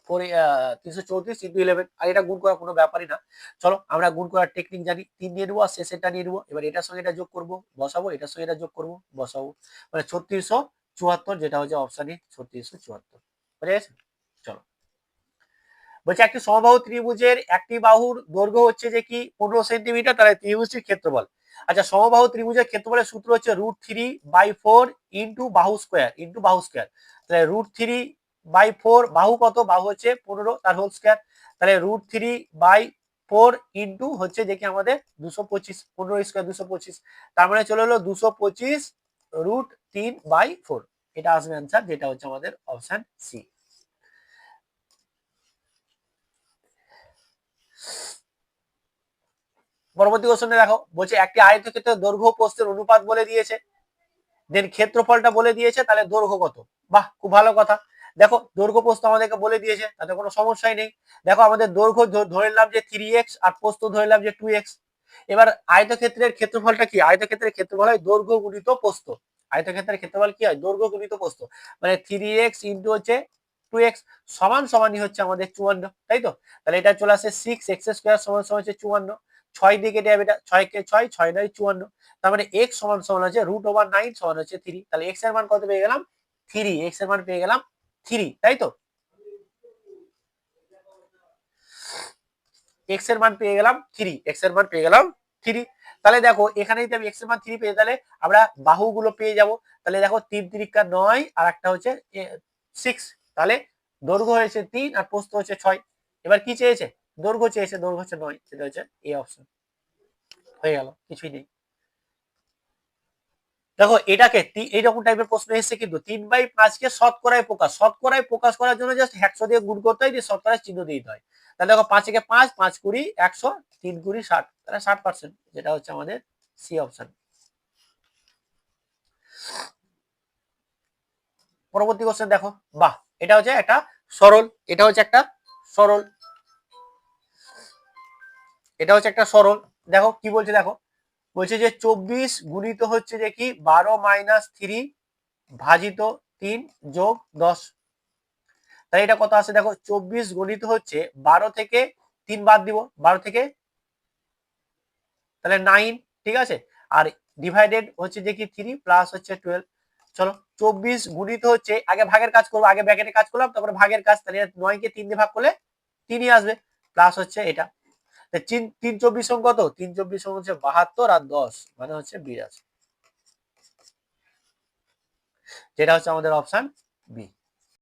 334 ইন্টু 11, আর এটা গুণ করার কোনো ব্যাপারই না। চলো আমরা গুণ করার টেকনিক জানি, 3 নিয়ে নেবো, আর শেষেরটা নিয়ে নেবো, এবার এটার সঙ্গে এটা যোগ করবো, বসাবো, এটার সঙ্গে এটা যোগ করবো, বসাবো, মানে 3674, যেটা হচ্ছে অপশন এ 3674, বুঝে গেছে? চলো, বলছে একটি সমবাহু ত্রিভুজের একটি বাহুর দৈর্ঘ্য হচ্ছে যে কি 15 সেন্টিমিটার, তাহলে ত্রিভুজটির ক্ষেত্রফল। আচ্ছা, সমবাহু ত্রিভুজের ক্ষেত্রফলের সূত্র হচ্ছে √3/4 ইন্টু বাহু স্কয়ার, তাহলে √3/4, বাহু কত, বাহু হচ্ছে 15, তার হোল স্কয়ার, তাহলে √3/4 ইন্টু হচ্ছে যে কি আমাদের 225, 15 স্কয়ার 225, তার মানে চলে হলো 225 √3/4, এটা আসবে অ্যান্সার, যেটা হচ্ছে আমাদের অপশন সি। পরবর্তী কোশ্চেনে দেখো, বলছে একটি আয়তক্ষেত্রের দৈর্ঘ্য প্রস্থের অনুপাত বলে দিয়েছে, দেন ক্ষেত্রফলটা বলে দিয়েছে, তাহলে দৈর্ঘ্য কত। বাহ, খুব ভালো কথা। দেখো দৈর্ঘ্য প্রস্থ আমাদেরকে বলে দিয়েছে, তাতে কোনো সমস্যাই নেই। দেখো আমাদের দৈর্ঘ্য ধরে নিলাম যে 3x, আর প্রস্থ ধরে নিলাম যে 2x, এবার আয়তক্ষেত্রের ক্ষেত্রফলটা কি? আয়তক্ষেত্রের ক্ষেত্রফল হয় দৈর্ঘ্য গুণিত প্রস্থ। আয়তক্ষেত্রের ক্ষেত্রফল কি হয়? দৈর্ঘ্য গুণিত প্রস্থ। মানে 3x ইন্টু হচ্ছে 2x সমান সমানই হচ্ছে আমাদের 54, তাই তো? তাহলে এটা চলে আসে 6x স্কয়ার সমান সমান হচ্ছে 54। 6 দিয়ে কেটে যাবে এটা, 6 কে 6, 6 9 54। তার মানে x সমান সমান হচ্ছে √9 সমান হচ্ছে 3। তাহলে x এর মান কত পেয়ে গেলাম? 3। x এর মান পেয়ে গেলাম 3, তাই তো? x এর মান পেয়ে গেলাম 3, x এর মান পেয়ে গেলাম 3। তাহলে দেখো এখানে যদি আমি x এর মান 3 পেয়ে, তাহলে আমরা বাহুগুলো পেয়ে যাব। তাহলে দেখো 3 3 9 আর একটা হচ্ছে 6। তাহলে দৈর্ঘ্য হয়েছে 3 আর প্রস্থ হচ্ছে 6। এবার কি চেয়েছে? দৈর্ঘ্য চেয়েছে, দৈর্ঘ্য হচ্ছে 9, সেটা হচ্ছে এ অপশন। হয়ে গেল, কিছুই নেই। দেখো এটাকে এইরকম টাইপের প্রশ্ন এসেছে কিন্তু 3/5 কে শতকরায় প্রকাশ, শতকরায় প্রকাশ করার জন্য জাস্ট 100 দিয়ে গুণ করতে হয়, দিয়ে শতকরায় চিহ্ন দিতে হয়। তাহলে দেখো 5 একে 5, 5 20 100, 3 20 60, তাহলে 60%, যেটা হচ্ছে আমাদের সি অপশন। পরবর্তী কোশ্চেন দেখো, বাহ এটা হচ্ছে একটা সরল, এটা হচ্ছে একটা সরল, এটা হচ্ছে একটা সরল। দেখো কি বলছে, দেখো বলছে যে 24 গুণিত হচ্ছে যে কি 12 - 3 ভাজিত 3 যোগ 10। তাহলে এটা কত আছে? দেখো 24 গণিত হচ্ছে 12 থেকে 3 বাদ দিব, 12 থেকে, তাহলে 9, ঠিক আছে। আর ডিভাইডেড হচ্ছে যে কি 3 প্লাস হচ্ছে 12। চলো 24 গুণিত হচ্ছে, আগে ভাগের কাজ করবো, আগে ব্র্যাকেটে কাজ করলাম তারপরে ভাগের কাজ। তাহলে 9 কে 3 দিয়ে ভাগ করলে 3ই আসবে, প্লাস হচ্ছে এটা। 3 24 কত? 3 24 হচ্ছে 72 আর 10 মানে হচ্ছে 82, যেটা হচ্ছে আমাদের অপশন বি।